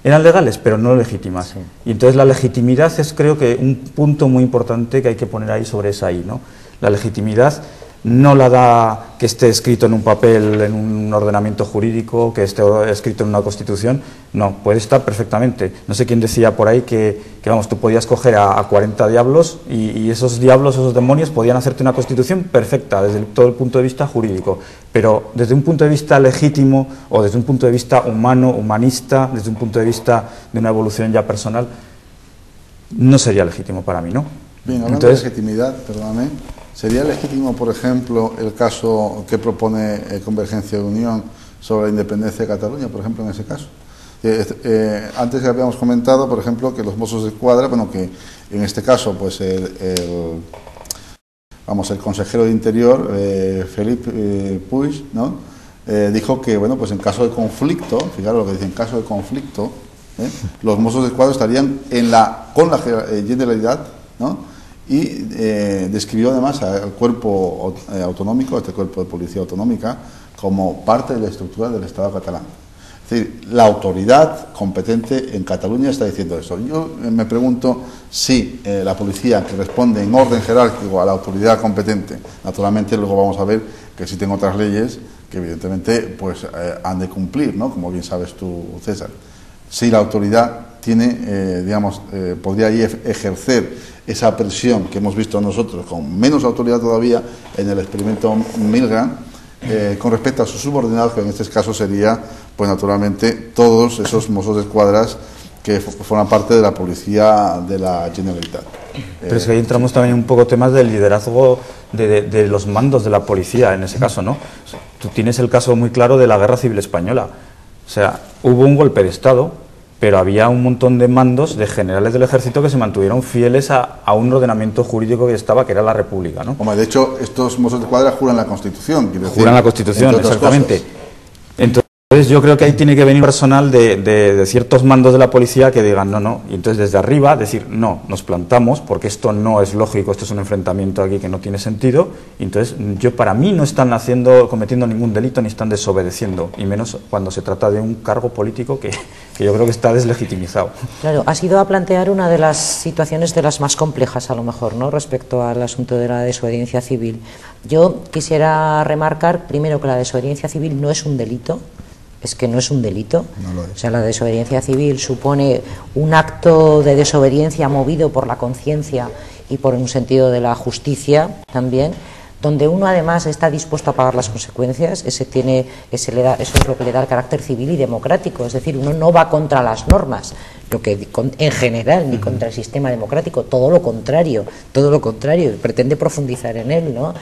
Eran legales, pero no legítimas. Sí. Y entonces la legitimidad es, creo que, un punto muy importante que hay que poner ahí sobre esa I, ¿no? La legitimidad no la da que esté escrito en un papel, en un ordenamiento jurídico, que esté escrito en una constitución. No, puede estar perfectamente. No sé quién decía por ahí que vamos, tú podías coger a 40 diablos y esos diablos, esos demonios, podían hacerte una constitución perfecta desde todo el punto de vista jurídico. Pero desde un punto de vista legítimo o desde un punto de vista humano, humanista, desde un punto de vista de una evolución ya personal, no sería legítimo para mí, ¿no? Bien, hablando de legitimidad, perdóname, ¿sería legítimo, por ejemplo, el caso que propone Convergencia de Unión sobre la independencia de Cataluña, por ejemplo, en ese caso? Antes habíamos comentado, por ejemplo, que los Mossos d'Esquadra, bueno, que en este caso, pues el consejero de Interior, Felipe Puig, ¿no? Dijo que, bueno, pues en caso de conflicto, fijaros lo que dice, en caso de conflicto, los Mossos d'Esquadra estarían con la Generalidad, ¿no? Y describió además al cuerpo autonómico, este cuerpo de policía autonómica, como parte de la estructura del Estado catalán. Es decir, la autoridad competente en Cataluña está diciendo eso. Yo me pregunto si la policía, que responde en orden jerárquico a la autoridad competente, naturalmente luego vamos a ver que existen otras leyes que evidentemente pues han de cumplir, ¿no? Como bien sabes tú, César. Si la autoridad tiene, podría ahí ejercer esa presión que hemos visto nosotros con menos autoridad todavía en el experimento Milgram, con respecto a sus subordinados, que en este caso sería, pues naturalmente, todos esos Mossos d'Esquadra que forman parte de la policía de la Generalitat. Pero es que ahí entramos también un poco temas del liderazgo de los mandos de la policía, en ese caso, ¿no? Tú tienes el caso muy claro de la Guerra Civil Española. O sea, hubo un golpe de Estado, pero había un montón de mandos de generales del ejército que se mantuvieron fieles a un ordenamiento jurídico que estaba, que era la República, ¿no? Hombre, de hecho, estos Mossos d'Esquadra juran la Constitución. Juran la Constitución, exactamente. Entonces yo creo que ahí tiene que venir personal de ciertos mandos de la policía que digan no, y entonces desde arriba decir no, nos plantamos porque esto no es lógico, esto es un enfrentamiento aquí que no tiene sentido, y entonces para mí no están cometiendo ningún delito ni están desobedeciendo, y menos cuando se trata de un cargo político que yo creo que está deslegitimizado. Claro, has ido a plantear una de las situaciones de las más complejas a lo mejor, ¿no?, respecto al asunto de la desobediencia civil. Yo quisiera remarcar primero que la desobediencia civil no es un delito. Es que no es un delito. No lo es. O sea, la desobediencia civil supone un acto de desobediencia movido por la conciencia y por un sentido de la justicia también, donde uno además está dispuesto a pagar las consecuencias. Eso es lo que le da el carácter civil y democrático. Es decir, uno no va contra las normas, en general, ni contra el sistema democrático, todo lo contrario, pretende profundizar en él, ¿no?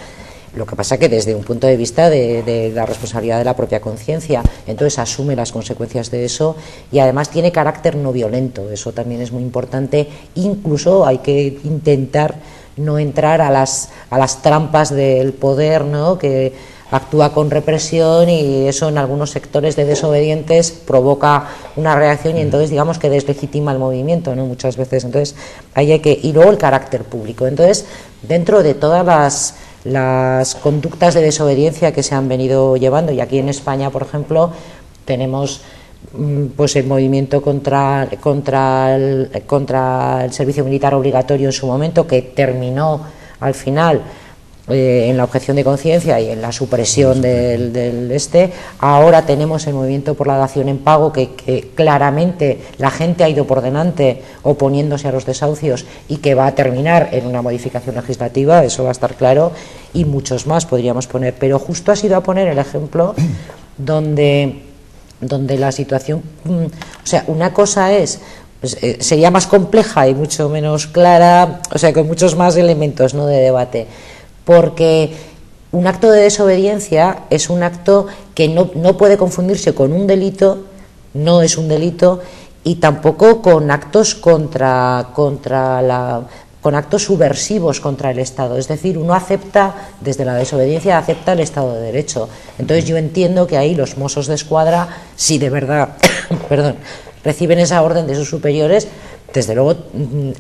Lo que pasa que desde un punto de vista de la responsabilidad de la propia conciencia, entonces asume las consecuencias de eso y además tiene carácter no violento. Eso también es muy importante. Incluso hay que intentar no entrar a las trampas del poder, ¿no?, que actúa con represión, y eso en algunos sectores de desobedientes provoca una reacción y entonces digamos que deslegitima el movimiento, ¿no?, muchas veces. Entonces y luego el carácter público. Entonces, dentro de todas las conductas de desobediencia que se han venido llevando, y aquí en España, por ejemplo, tenemos pues el movimiento contra el servicio militar obligatorio en su momento, que terminó al final en la objeción de conciencia y en la supresión ahora tenemos el movimiento por la dación en pago, que claramente la gente ha ido por delante oponiéndose a los desahucios y que va a terminar en una modificación legislativa, eso va a estar claro, y muchos más podríamos poner, pero justo ha sido a poner el ejemplo donde la situación, o sea, una cosa es, sería más compleja y mucho menos clara, o sea, con muchos más elementos, ¿no?, de debate, porque un acto de desobediencia es un acto que no puede confundirse con un delito, no es un delito, y tampoco con actos con actos subversivos contra el Estado. Es decir, uno acepta, desde la desobediencia, acepta el Estado de Derecho. Entonces yo entiendo que ahí los Mossos de Escuadra, si de verdad perdón, reciben esa orden de sus superiores, desde luego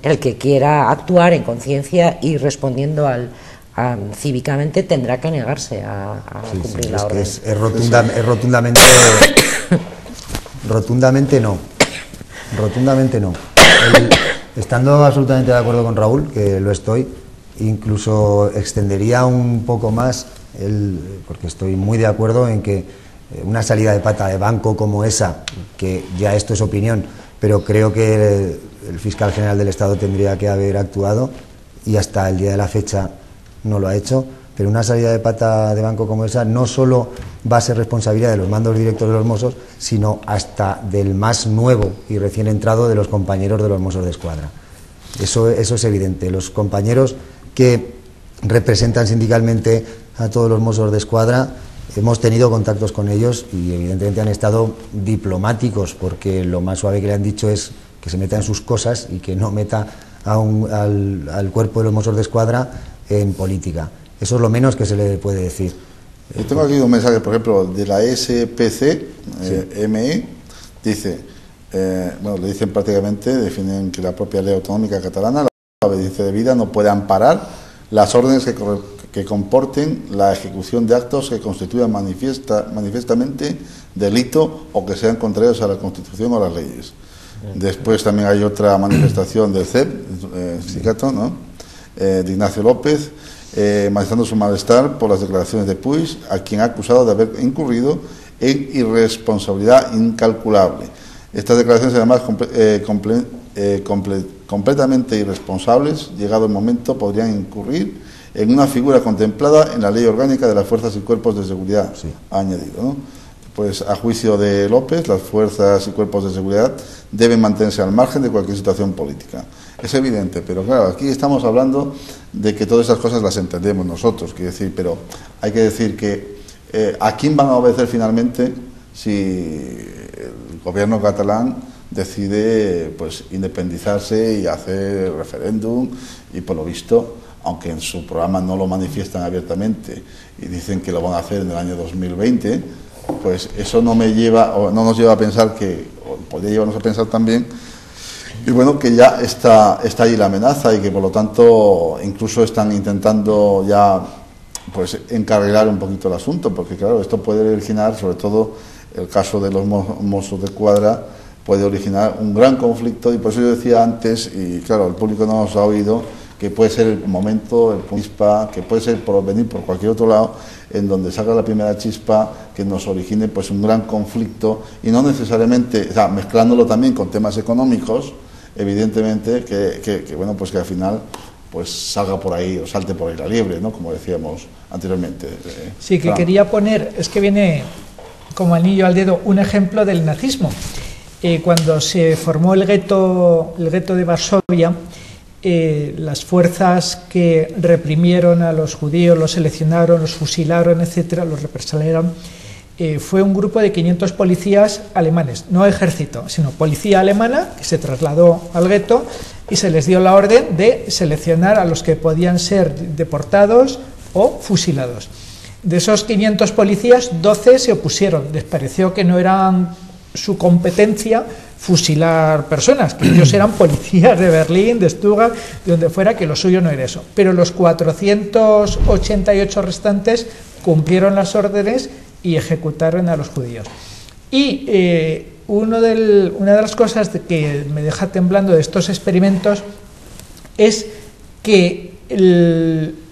el que quiera actuar en conciencia y respondiendo cívicamente tendrá que negarse a cumplir la orden. Es rotundamente no. Rotundamente no. Estando absolutamente de acuerdo con Raúl, que lo estoy, incluso extendería un poco más, porque estoy muy de acuerdo en que una salida de pata de banco como esa, que ya esto es opinión, pero creo que el fiscal general del Estado tendría que haber actuado, y hasta el día de la fecha no lo ha hecho. Pero una salida de pata de banco como esa no solo va a ser responsabilidad de los mandos directos de los Mossos, sino hasta del más nuevo y recién entrado de los compañeros de los Mossos de Escuadra. Eso es evidente. Los compañeros que representan sindicalmente a todos los Mossos de Escuadra, hemos tenido contactos con ellos y evidentemente han estado diplomáticos, porque lo más suave que le han dicho es que se meta en sus cosas y que no meta al cuerpo de los Mossos de Escuadra en política. Eso es lo menos que se le puede decir. Yo tengo aquí un mensaje, por ejemplo, de la SPC, ME, dice, le dicen prácticamente, definen que la propia ley autonómica catalana, la obediencia debida, no puede amparar las órdenes que comporten la ejecución de actos que constituyan manifiestamente delito o que sean contrarios a la Constitución o a las leyes. Después también hay otra manifestación del CEP, sindicato, ¿no? De Ignacio López, manifestando su malestar por las declaraciones de Puig, a quien ha acusado de haber incurrido en irresponsabilidad incalculable. Estas declaraciones, además, completamente irresponsables, llegado el momento, podrían incurrir en una figura contemplada en la Ley Orgánica de las Fuerzas y Cuerpos de Seguridad, ha añadido, ¿no? Pues a juicio de López, las fuerzas y cuerpos de seguridad deben mantenerse al margen de cualquier situación política. Es evidente, pero claro, aquí estamos hablando de que todas esas cosas las entendemos nosotros, quiero decir, pero hay que decir que ¿a quién van a obedecer finalmente si el gobierno catalán decide pues independizarse y hacer referéndum? Y por lo visto, aunque en su programa no lo manifiestan abiertamente y dicen que lo van a hacer en el año 2020, pues eso no nos lleva a pensar que, o podría llevarnos a pensar también, y bueno, que ya está ahí la amenaza y que por lo tanto incluso están intentando ya pues encarrilar un poquito el asunto, porque claro, esto puede originar, sobre todo el caso de los Mossos de Escuadra, puede originar un gran conflicto, y por eso yo decía antes, y claro, el público no nos ha oído, que puede ser el momento, el chispa, que puede ser por venir por cualquier otro lado, en donde salga la primera chispa que nos origine pues un gran conflicto, y no necesariamente, o sea, mezclándolo también con temas económicos, evidentemente, que bueno, pues que al final pues salga por ahí o salte por ahí la liebre, ¿no? Como decíamos anteriormente. Sí, que quería poner, es que viene como anillo al dedo un ejemplo del nazismo. Cuando se formó el gueto de Varsovia, las fuerzas que reprimieron a los judíos, los seleccionaron, los fusilaron, etcétera, los represaliaron, fue un grupo de 500 policías alemanes, no ejército, sino policía alemana, que se trasladó al gueto y se les dio la orden de seleccionar a los que podían ser deportados o fusilados. De esos 500 policías, 12 se opusieron, les pareció que no eran su competencia fusilar personas, que ellos eran policías de Berlín, de Stuttgart, de donde fuera, que lo suyo no era eso. Pero los 488 restantes cumplieron las órdenes y ejecutaron a los judíos. Y una de las cosas que me deja temblando de estos experimentos es que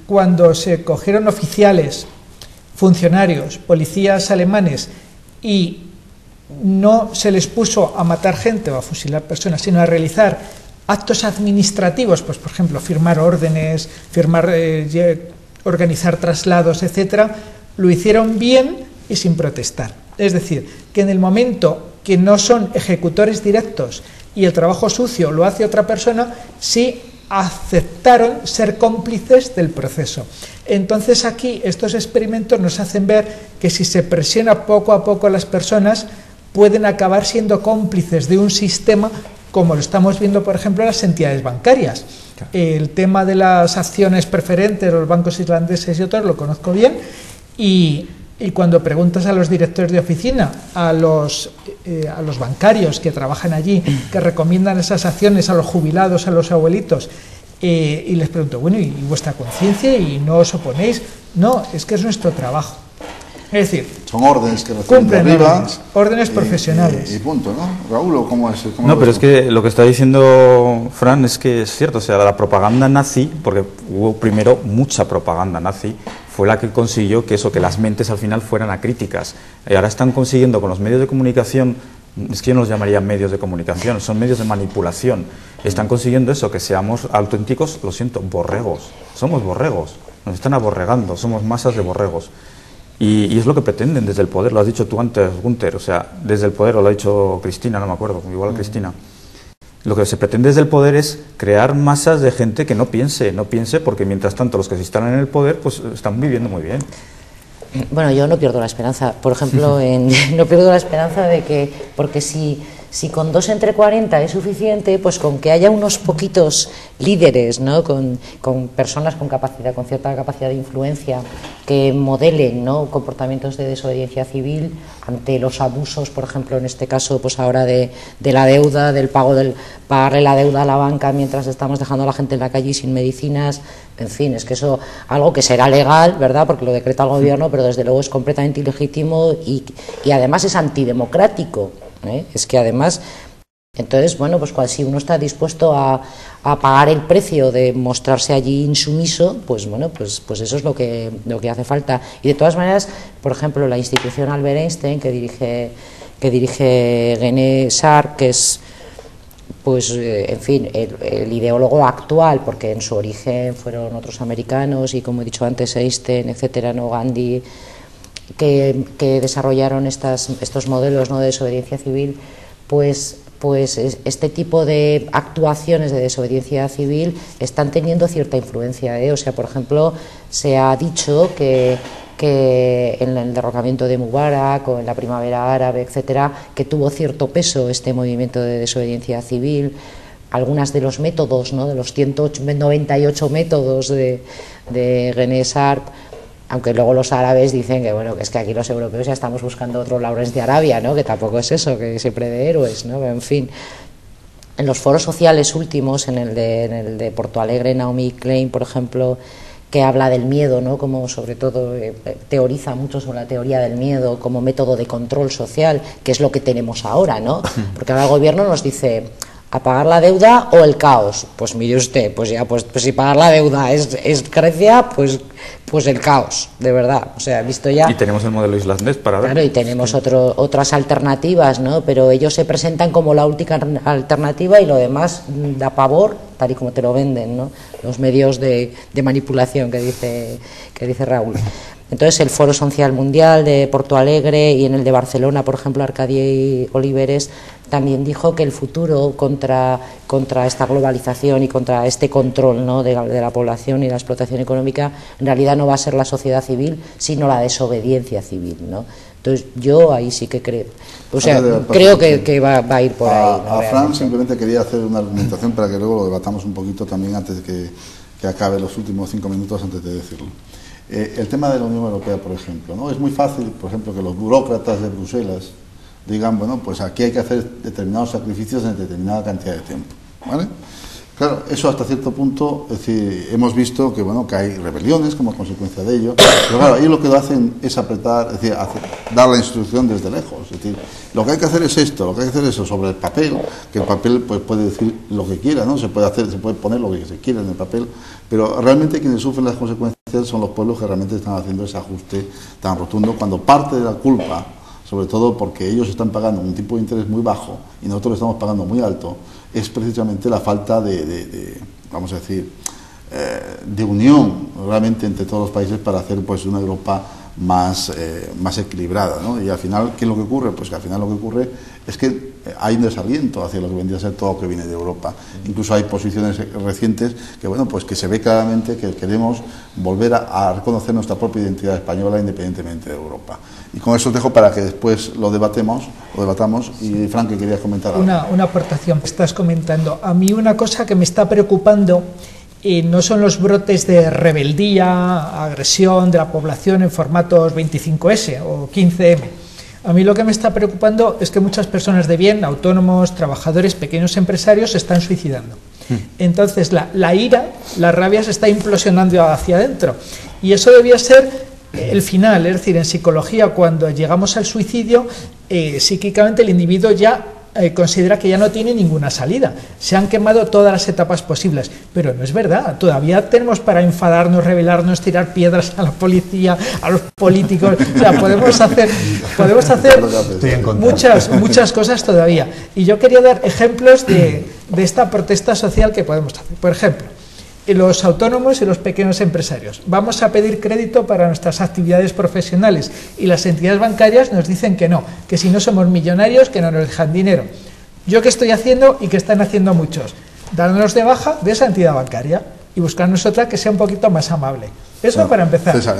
cuando se cogieron oficiales, funcionarios, policías alemanes, y no se les puso a matar gente o a fusilar personas, sino a realizar actos administrativos, pues por ejemplo firmar órdenes, organizar traslados, etcétera, lo hicieron bien y sin protestar. Es decir, que en el momento que no son ejecutores directos y el trabajo sucio lo hace otra persona, sí aceptaron ser cómplices del proceso. Entonces aquí estos experimentos nos hacen ver que si se presiona poco a poco a las personas, pueden acabar siendo cómplices de un sistema como lo estamos viendo, por ejemplo, en las entidades bancarias. El tema de las acciones preferentes, los bancos irlandeses y otros, lo conozco bien, y cuando preguntas a los directores de oficina, a los bancarios que trabajan allí, que recomiendan esas acciones a los jubilados, a los abuelitos, y les pregunto, bueno, ¿y vuestra conciencia? ¿Y no os oponéis? No, es que es nuestro trabajo. Es decir, son órdenes que reciben cumplen de arriba, órdenes profesionales. Y punto, ¿no? Raúl, ¿cómo es? No, pero es que lo que está diciendo Fran es que es cierto, o sea, la propaganda nazi, porque hubo primero mucha propaganda nazi, fue la que consiguió que eso, que las mentes al final fueran acríticas. Y ahora están consiguiendo con los medios de comunicación, es que yo no los llamaría medios de comunicación, son medios de manipulación. Están consiguiendo eso, que seamos auténticos, lo siento, borregos. Somos borregos, nos están aborregando, somos masas de borregos. Y es lo que pretenden desde el poder, lo has dicho tú antes, Gunther, o sea, desde el poder, o lo ha dicho Cristina, no me acuerdo, igual Cristina. Lo que se pretende desde el poder es crear masas de gente que no piense, porque mientras tanto los que se instalan en el poder pues están viviendo muy bien. Bueno, yo no pierdo la esperanza, por ejemplo, no pierdo la esperanza de que, porque si con 2 entre 40 es suficiente, pues con que haya unos poquitos líderes, ¿no? con personas con capacidad, con cierta capacidad de influencia, que modelen, ¿no? comportamientos de desobediencia civil ante los abusos, por ejemplo, en este caso, pues ahora de la deuda, del pagarle la deuda a la banca mientras estamos dejando a la gente en la calle sin medicinas, en fin, es que eso, algo que será legal, ¿verdad?, porque lo decreta el gobierno, pero desde luego es completamente ilegítimo y además es antidemocrático. Es que además, entonces, bueno, pues si uno está dispuesto a pagar el precio de mostrarse allí insumiso, pues bueno, pues eso es lo que hace falta. Y de todas maneras, por ejemplo, la institución Albert Einstein, que dirige René Char, que es, pues, en fin, el ideólogo actual, porque en su origen fueron otros americanos y, como he dicho antes, Einstein, etcétera, no, Gandhi, que desarrollaron estos modelos, ¿no?, de desobediencia civil, pues este tipo de actuaciones de desobediencia civil están teniendo cierta influencia, O sea, por ejemplo, se ha dicho que en el derrocamiento de Mubarak o en la primavera árabe, etcétera, que tuvo cierto peso este movimiento de desobediencia civil. Algunas de los métodos, ¿no?, de los 198 métodos de René Char, aunque luego los árabes dicen que bueno, que es que aquí los europeos ya estamos buscando otro Lawrence de Arabia, ¿no?, que tampoco es eso, que siempre de héroes, ¿no?, en fin. En los foros sociales últimos, en el de Porto Alegre, Naomi Klein, por ejemplo, que habla del miedo, ¿no?, como sobre todo teoriza mucho sobre la teoría del miedo como método de control social, que es lo que tenemos ahora, ¿no?, porque ahora el gobierno nos dice a pagar la deuda o el caos. Pues mire usted, pues ya, pues si pagar la deuda es Grecia, pues el caos, de verdad. O sea, visto ya. Y tenemos el modelo islandés para ver. Claro, y tenemos otras alternativas, ¿no? Pero ellos se presentan como la última alternativa y lo demás da pavor, tal y como te lo venden, ¿no?, los medios de manipulación que dice Raúl. Entonces, el Foro Social Mundial de Porto Alegre y en el de Barcelona, por ejemplo, Arcadi Oliveres también dijo que el futuro contra esta globalización y contra este control, ¿no?, de la población y la explotación económica, en realidad no va a ser la sociedad civil, sino la desobediencia civil, ¿no? Entonces, yo ahí sí que creo, o sea, creo que va a ir por ahí, ¿no? A Fran simplemente quería hacer una argumentación para que luego lo debatamos un poquito también antes de que acabe los últimos 5 minutos antes de decirlo. El tema de la Unión Europea, por ejemplo, ¿no? Es muy fácil, por ejemplo, que los burócratas de Bruselas digan, bueno, pues aquí hay que hacer determinados sacrificios en determinada cantidad de tiempo, ¿vale? Claro, eso hasta cierto punto, es decir, hemos visto que, bueno, que hay rebeliones como consecuencia de ello, pero claro, ellos lo que hacen es apretar, es decir, dar la instrucción desde lejos, es decir, lo que hay que hacer es esto, lo que hay que hacer es eso, sobre el papel, que el papel pues puede decir lo que quiera, ¿no? Se puede poner lo que se quiera en el papel, pero realmente quienes sufren las consecuencias son los pueblos que realmente están haciendo ese ajuste tan rotundo, cuando parte de la culpa, sobre todo porque ellos están pagando un tipo de interés muy bajo y nosotros lo estamos pagando muy alto, es precisamente la falta vamos a decir, de unión realmente entre todos los países para hacer pues una Europa más equilibrada, ¿no? Y al final, ¿qué es lo que ocurre? Pues que al final lo que ocurre es que hay un desaliento hacia lo que vendría a ser todo lo que viene de Europa. Incluso hay posiciones recientes que, bueno, pues que se ve claramente que queremos volver a reconocer nuestra propia identidad española independientemente de Europa. Y con eso os dejo para que después lo debatamos. Y Frank, que querías comentar algo. Una aportación que estás comentando. A mí una cosa que me está preocupando no son los brotes de rebeldía, agresión de la población en formatos 25S o 15M. A mí lo que me está preocupando es que muchas personas de bien, autónomos, trabajadores, pequeños empresarios, se están suicidando. Entonces la ira, la rabia se está implosionando hacia adentro. Y eso debía ser el final, es decir, en psicología, cuando llegamos al suicidio, psíquicamente el individuo ya considera que ya no tiene ninguna salida. Se han quemado todas las etapas posibles, pero no es verdad. Todavía tenemos para enfadarnos, rebelarnos, tirar piedras a la policía, a los políticos. O sea, podemos hacer muchas cosas todavía. Y yo quería dar ejemplos de esta protesta social que podemos hacer. Por ejemplo, los autónomos y los pequeños empresarios. Vamos a pedir crédito para nuestras actividades profesionales y las entidades bancarias nos dicen que no, que si no somos millonarios, que no nos dejan dinero. ¿Yo qué estoy haciendo y qué están haciendo muchos? Darnos de baja de esa entidad bancaria y buscarnos otra que sea un poquito más amable. Eso para empezar. César,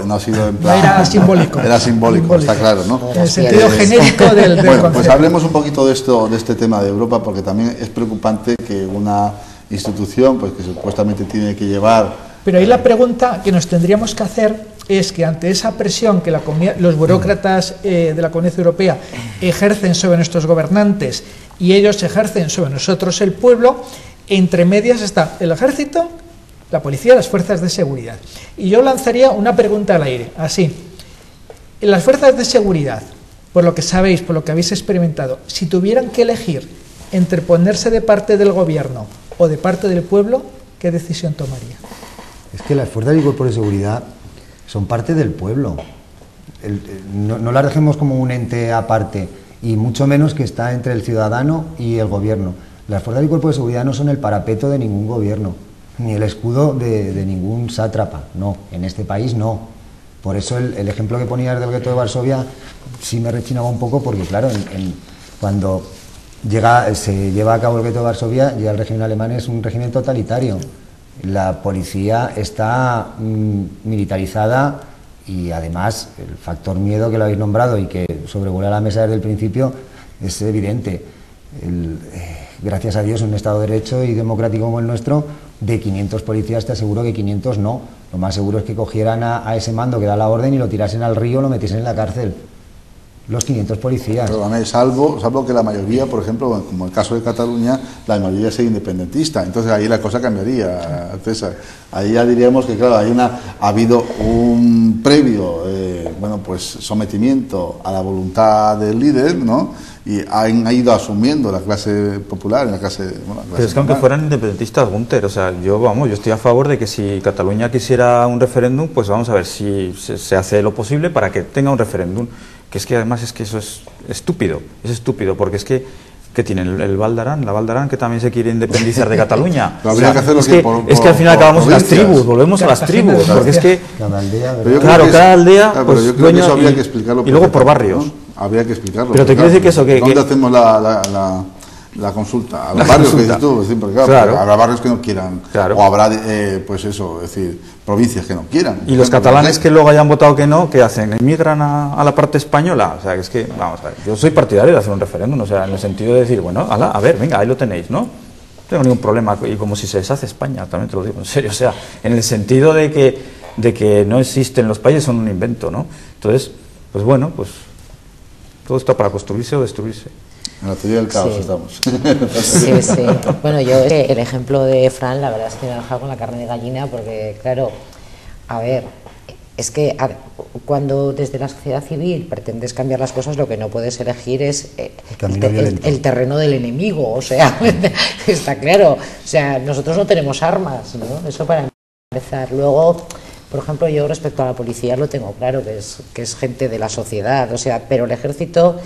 no ha sido en plan... Era simbólico. Era simbólico, está claro, ¿no? En el sentido genérico del bueno, concepto. Pues hablemos un poquito de este tema de Europa, porque también es preocupante que una institución pues que supuestamente tiene que llevar... Pero ahí la pregunta que nos tendríamos que hacer es que ante esa presión que los burócratas de la Comunidad Europea ejercen sobre nuestros gobernantes y ellos ejercen sobre nosotros el pueblo, entre medias está el ejército, la policía y las fuerzas de seguridad. Y yo lanzaría una pregunta al aire, así. En las fuerzas de seguridad, por lo que sabéis, por lo que habéis experimentado, si tuvieran que elegir entre ponerse de parte del gobierno o de parte del pueblo, ¿qué decisión tomaría? Es que las fuerzas y cuerpos de seguridad son parte del pueblo. No las dejemos como un ente aparte, y mucho menos que está entre el ciudadano y el gobierno. Las fuerzas y cuerpos de seguridad no son el parapeto de ningún gobierno, ni el escudo de ningún sátrapa, no, en este país no. Por eso el ejemplo que ponías del gueto de Varsovia sí me rechinaba un poco, porque claro, cuando se lleva a cabo el gueto de Varsovia, ya el régimen alemán es un régimen totalitario. La policía está militarizada y además el factor miedo que lo habéis nombrado y que sobrevuela la mesa desde el principio es evidente. Gracias a Dios, en un Estado de Derecho y democrático como el nuestro, de 500 policías te aseguro que 500 no. Lo más seguro es que cogieran a ese mando que da la orden y lo tirasen al río o lo metiesen en la cárcel. Los 500 policías. Perdóname, salvo que la mayoría, por ejemplo, como el caso de Cataluña, la mayoría sea independentista. Entonces ahí la cosa cambiaría, César. Ahí ya diríamos que, claro, ha habido un previo sometimiento a la voluntad del líder, ¿no? Y han ido asumiendo la clase popular, Pero es que aunque fueran independentistas, Gunter, o sea, yo estoy a favor de que si Cataluña quisiera un referéndum, pues vamos a ver si se hace lo posible para que tenga un referéndum. Que es que además es que eso es estúpido, porque es que tienen la Valdarán que también se quiere independizar de Cataluña. O sea, es que al final acabamos en las tribus, volvemos a las tribus, porque es que cada aldea, pues yo creo que eso habría que explicarlo, y luego por barrios. ¿no? Habría que explicarlo. Pero te quiero decir que eso que ¿dónde hacemos la consulta? A los barrios que dices tú, porque claro, habrá barrios que no quieran, o habrá provincias que no quieran. Y los catalanes que luego hayan votado que no, ¿qué hacen? ¿Emigran a la parte española? O sea, que es que, vamos a ver, yo soy partidario de hacer un referéndum, o sea, en el sentido de decir, bueno, a ver, venga, ahí lo tenéis, ¿no? No tengo ningún problema, y como si se deshace España, también te lo digo en serio, o sea, en el sentido de que no existen los países, son un invento, ¿no? Entonces, pues bueno, pues todo está para construirse o destruirse. En la teoría del caos estamos. Sí. Bueno, yo el ejemplo de Fran, la verdad es que me ha dejado con la carne de gallina, porque claro, a ver, es que cuando desde la sociedad civil pretendes cambiar las cosas, lo que no puedes elegir es el terreno del enemigo, o sea, está claro, o sea, nosotros no tenemos armas, ¿no? Eso para empezar. Luego, por ejemplo, yo respecto a la policía lo tengo claro, que es gente de la sociedad, o sea, pero el ejército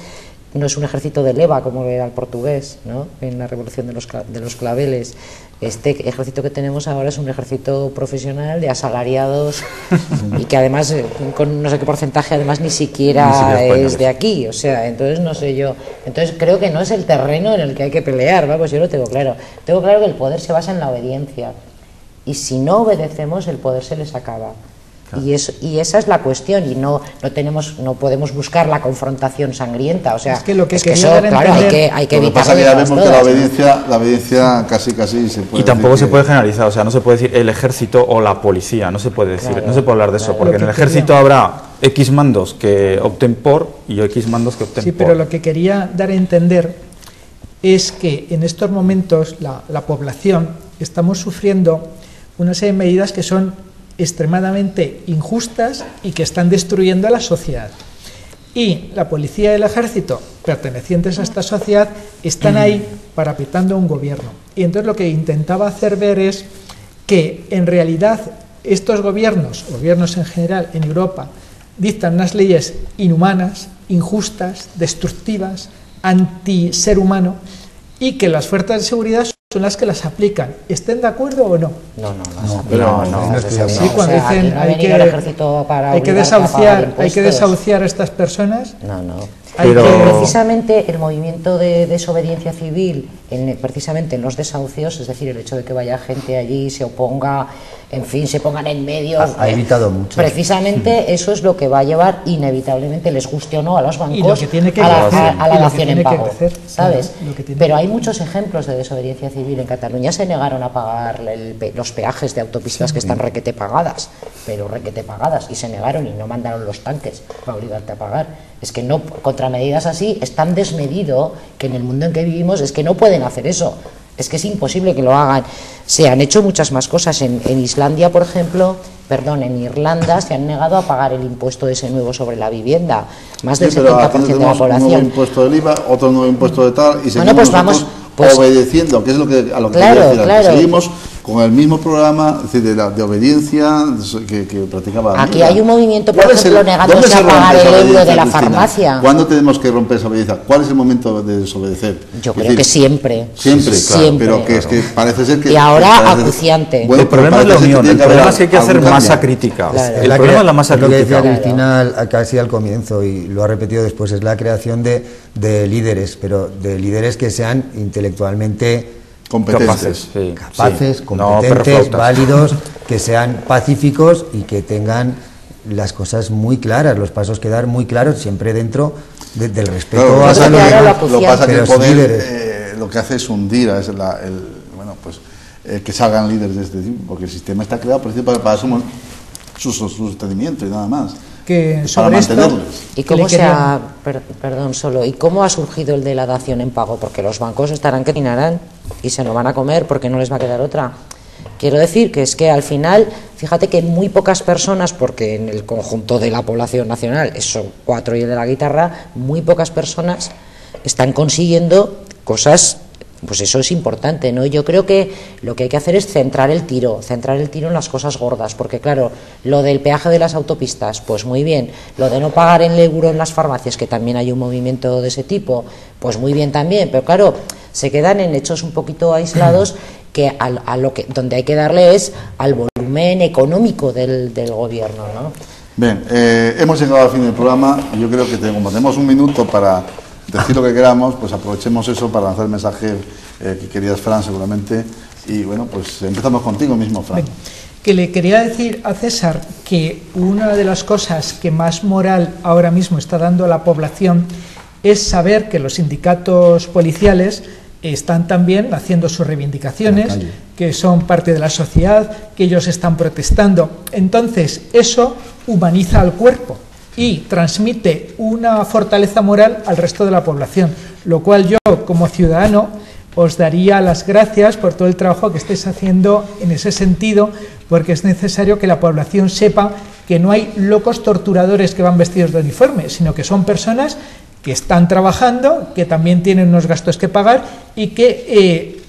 no es un ejército de leva como era el portugués, ¿no?, en la revolución de los claveles. Este ejército que tenemos ahora es un ejército profesional de asalariados y que además con no sé qué porcentaje además ni siquiera es de aquí, o sea, entonces no sé yo, entonces creo que no es el terreno en el que hay que pelear, vamos, yo lo tengo claro que el poder se basa en la obediencia y si no obedecemos el poder se les acaba. Y esa es la cuestión, y no podemos buscar la confrontación sangrienta, o sea, es que lo que eso, claro, hay que evitar. Pasa que ya vemos que la obediencia casi se puede. Y tampoco se puede generalizar, o sea, no se puede decir el ejército o la policía, no se puede decir, no se puede hablar de eso, porque en el ejército habrá X mandos que opten por y X mandos que opten por. Sí, pero lo que quería dar a entender es que en estos momentos la población estamos sufriendo una serie de medidas que son extremadamente injustas y que están destruyendo a la sociedad. Y la policía y el ejército, pertenecientes a esta sociedad, están ahí parapetando un gobierno. Y entonces lo que intentaba hacer ver es que en realidad estos gobiernos en general en Europa, dictan unas leyes inhumanas, injustas, destructivas, anti-ser humano, y que las fuerzas de seguridad son las que las aplican, ¿estén de acuerdo o no? No. Sí, cuando dicen hay que desahuciar a estas personas. Precisamente el movimiento de desobediencia civil, precisamente en los desahucios, es decir, el hecho de que vaya gente allí, se oponga, en fin, se pongan en medio, ha evitado mucho. Precisamente eso es lo que va a llevar inevitablemente, les guste o no, a los bancos a la dación en pago, ¿sabes? Pero hay muchos ejemplos de desobediencia civil. En Cataluña se negaron a pagar los peajes de autopistas que están requete pagadas, y se negaron y no mandaron los tanques para obligarte a pagar. Es que no, contra medidas así es tan desmedido que en el mundo en que vivimos es que no pueden hacer eso, es que es imposible que lo hagan. Se han hecho muchas más cosas en Islandia, por ejemplo, en Irlanda se han negado a pagar el impuesto ese nuevo sobre la vivienda, más del 70% de la población. Un nuevo impuesto del IVA, otro nuevo impuesto de tal, y seguimos obedeciendo, que es a lo que quería decir. Seguimos con el mismo programa, es decir, de obediencia que practicaba. Aquí hay un movimiento, por ejemplo, negándose a pagar el euro de la farmacia. ¿Cuándo tenemos que romper esa obediencia? ¿Cuál es el momento de desobedecer? Yo creo que siempre. Siempre, claro, pero que es que parece ser que... Y ahora acuciante. Bueno, el problema es la unión, el problema es que hay que hacer masa crítica. El problema es la masa crítica. Lo que decía Cristina casi al comienzo, y lo ha repetido después, es la creación de líderes, pero de líderes que sean intelectualmente competentes, competentes, válidos, que sean pacíficos y que tengan las cosas muy claras, los pasos que dar muy claros, siempre dentro del respeto a los demás. Lo que pasa es que el poder lo que hace es hundir a que salgan líderes de este tipo, porque el sistema está creado para su sostenimiento y nada más. Que sobre esto, ¿y cómo ¿y cómo ha surgido el de la dación en pago? Porque los bancos estarán que dinarán y se lo van a comer porque no les va a quedar otra. Quiero decir que es que al final, fíjate que muy pocas personas, porque en el conjunto de la población nacional son 4 y el de la guitarra, muy pocas personas están consiguiendo cosas. Pues eso es importante, ¿no? Yo creo que lo que hay que hacer es centrar el tiro en las cosas gordas, porque claro, lo del peaje de las autopistas, pues muy bien, lo de no pagar el euro en las farmacias, que también hay un movimiento de ese tipo, pues muy bien también, pero claro, se quedan en hechos un poquito aislados que donde hay que darle es al volumen económico del gobierno, ¿no? Bien, hemos llegado al fin del programa y yo creo que como tenemos un minuto para decir lo que queramos, pues aprovechemos eso para lanzar el mensaje que querías, Fran, seguramente. Y bueno, pues empezamos contigo mismo, Fran. Que le quería decir a César que una de las cosas que más moral ahora mismo está dando a la población es saber que los sindicatos policiales están también haciendo sus reivindicaciones, que son parte de la sociedad, que ellos están protestando. Entonces, eso humaniza al cuerpo y transmite una fortaleza moral al resto de la población, lo cual yo, como ciudadano, os daría las gracias por todo el trabajo que estáis haciendo en ese sentido, porque es necesario que la población sepa que no hay locos torturadores que van vestidos de uniforme, sino que son personas que están trabajando, que también tienen unos gastos que pagar y que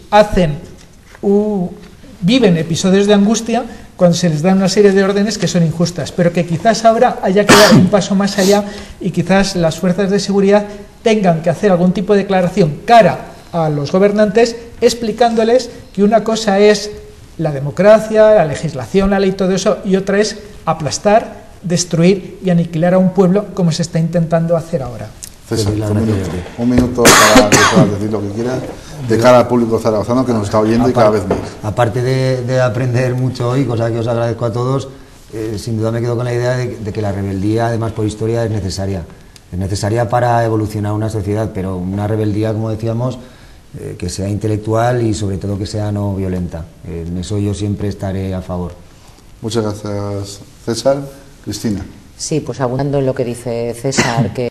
viven episodios de angustia cuando se les da una serie de órdenes que son injustas, pero que quizás ahora haya que dar un paso más allá y quizás las fuerzas de seguridad tengan que hacer algún tipo de declaración cara a los gobernantes, explicándoles que una cosa es la democracia, la legislación, la ley, todo eso, y otra es aplastar, destruir y aniquilar a un pueblo como se está intentando hacer ahora. César, un minuto para decir lo que quieras de cara al público zaragozano que nos está oyendo y cada vez más. Aparte de aprender mucho hoy, cosa que os agradezco a todos, sin duda me quedo con la idea de que la rebeldía, además por historia, es necesaria para evolucionar una sociedad, pero una rebeldía, como decíamos, que sea intelectual y sobre todo que sea no violenta. En eso yo siempre estaré a favor. Muchas gracias, César. Cristina. Sí, pues abundando en lo que dice César, que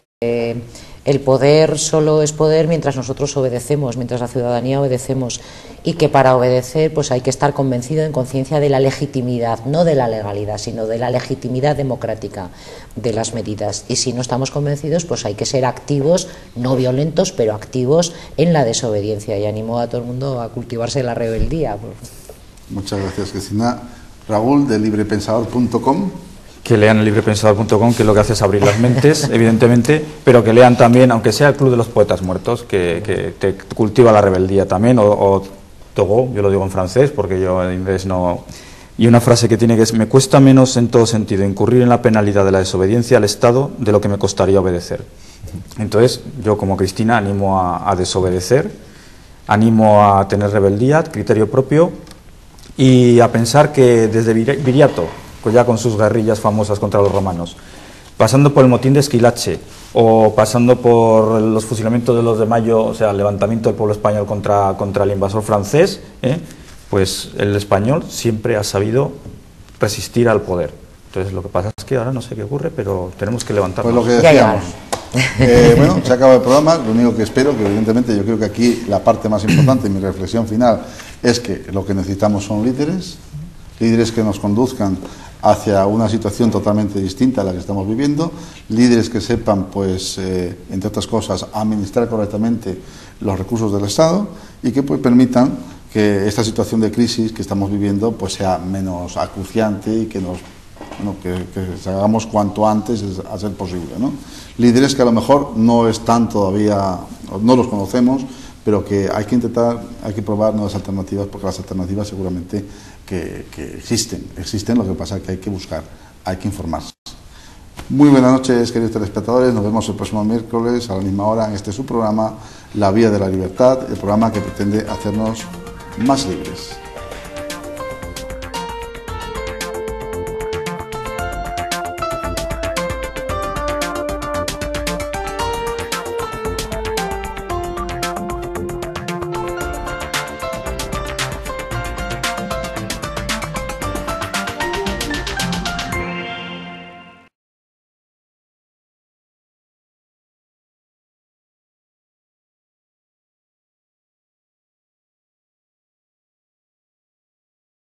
el poder solo es poder mientras nosotros obedecemos, mientras la ciudadanía obedecemos, y que para obedecer pues hay que estar convencido en conciencia de la legitimidad, no de la legalidad, sino de la legitimidad democrática de las medidas. Y si no estamos convencidos, pues hay que ser activos, no violentos, pero activos en la desobediencia. Y animo a todo el mundo a cultivarse la rebeldía. Muchas gracias, Cristina. Raúl, de librepensador.com. Que lean el librepensador.com, que lo que hace es abrir las mentes, evidentemente, pero que lean también, aunque sea el Club de los Poetas Muertos, que te cultiva la rebeldía también, o Togo, yo lo digo en francés, porque yo en inglés no... Y una frase que tiene que es: me cuesta menos en todo sentido incurrir en la penalidad de la desobediencia al Estado de lo que me costaría obedecer. Entonces, yo como Cristina animo a desobedecer, animo a tener rebeldía, criterio propio, y a pensar que desde Viriato, ya con sus guerrillas famosas contra los romanos, pasando por el motín de Esquilache o pasando por los fusilamientos de los de Mayo, o sea, el levantamiento del pueblo español contra el invasor francés, pues el español siempre ha sabido resistir al poder. Entonces lo que pasa es que ahora no sé qué ocurre, pero tenemos que levantarnos. Pues lo que decíamos. Bueno, se acaba el programa. Lo único que espero, que evidentemente yo creo que aquí la parte más importante, mi reflexión final, es que lo que necesitamos son líderes que nos conduzcan hacia una situación totalmente distinta a la que estamos viviendo, líderes que sepan, pues, entre otras cosas, administrar correctamente los recursos del Estado y que pues permitan que esta situación de crisis que estamos viviendo pues sea menos acuciante y que nos que hagamos cuanto antes a ser posible, ¿no? Líderes que a lo mejor no están todavía, no los conocemos, pero que hay que intentar, hay que probar nuevas alternativas, porque las alternativas seguramente que existen, lo que pasa es que hay que buscar, hay que informarse. Muy buenas noches, queridos telespectadores, nos vemos el próximo miércoles a la misma hora en este su programa, La Vía de la Libertad, el programa que pretende hacernos más libres.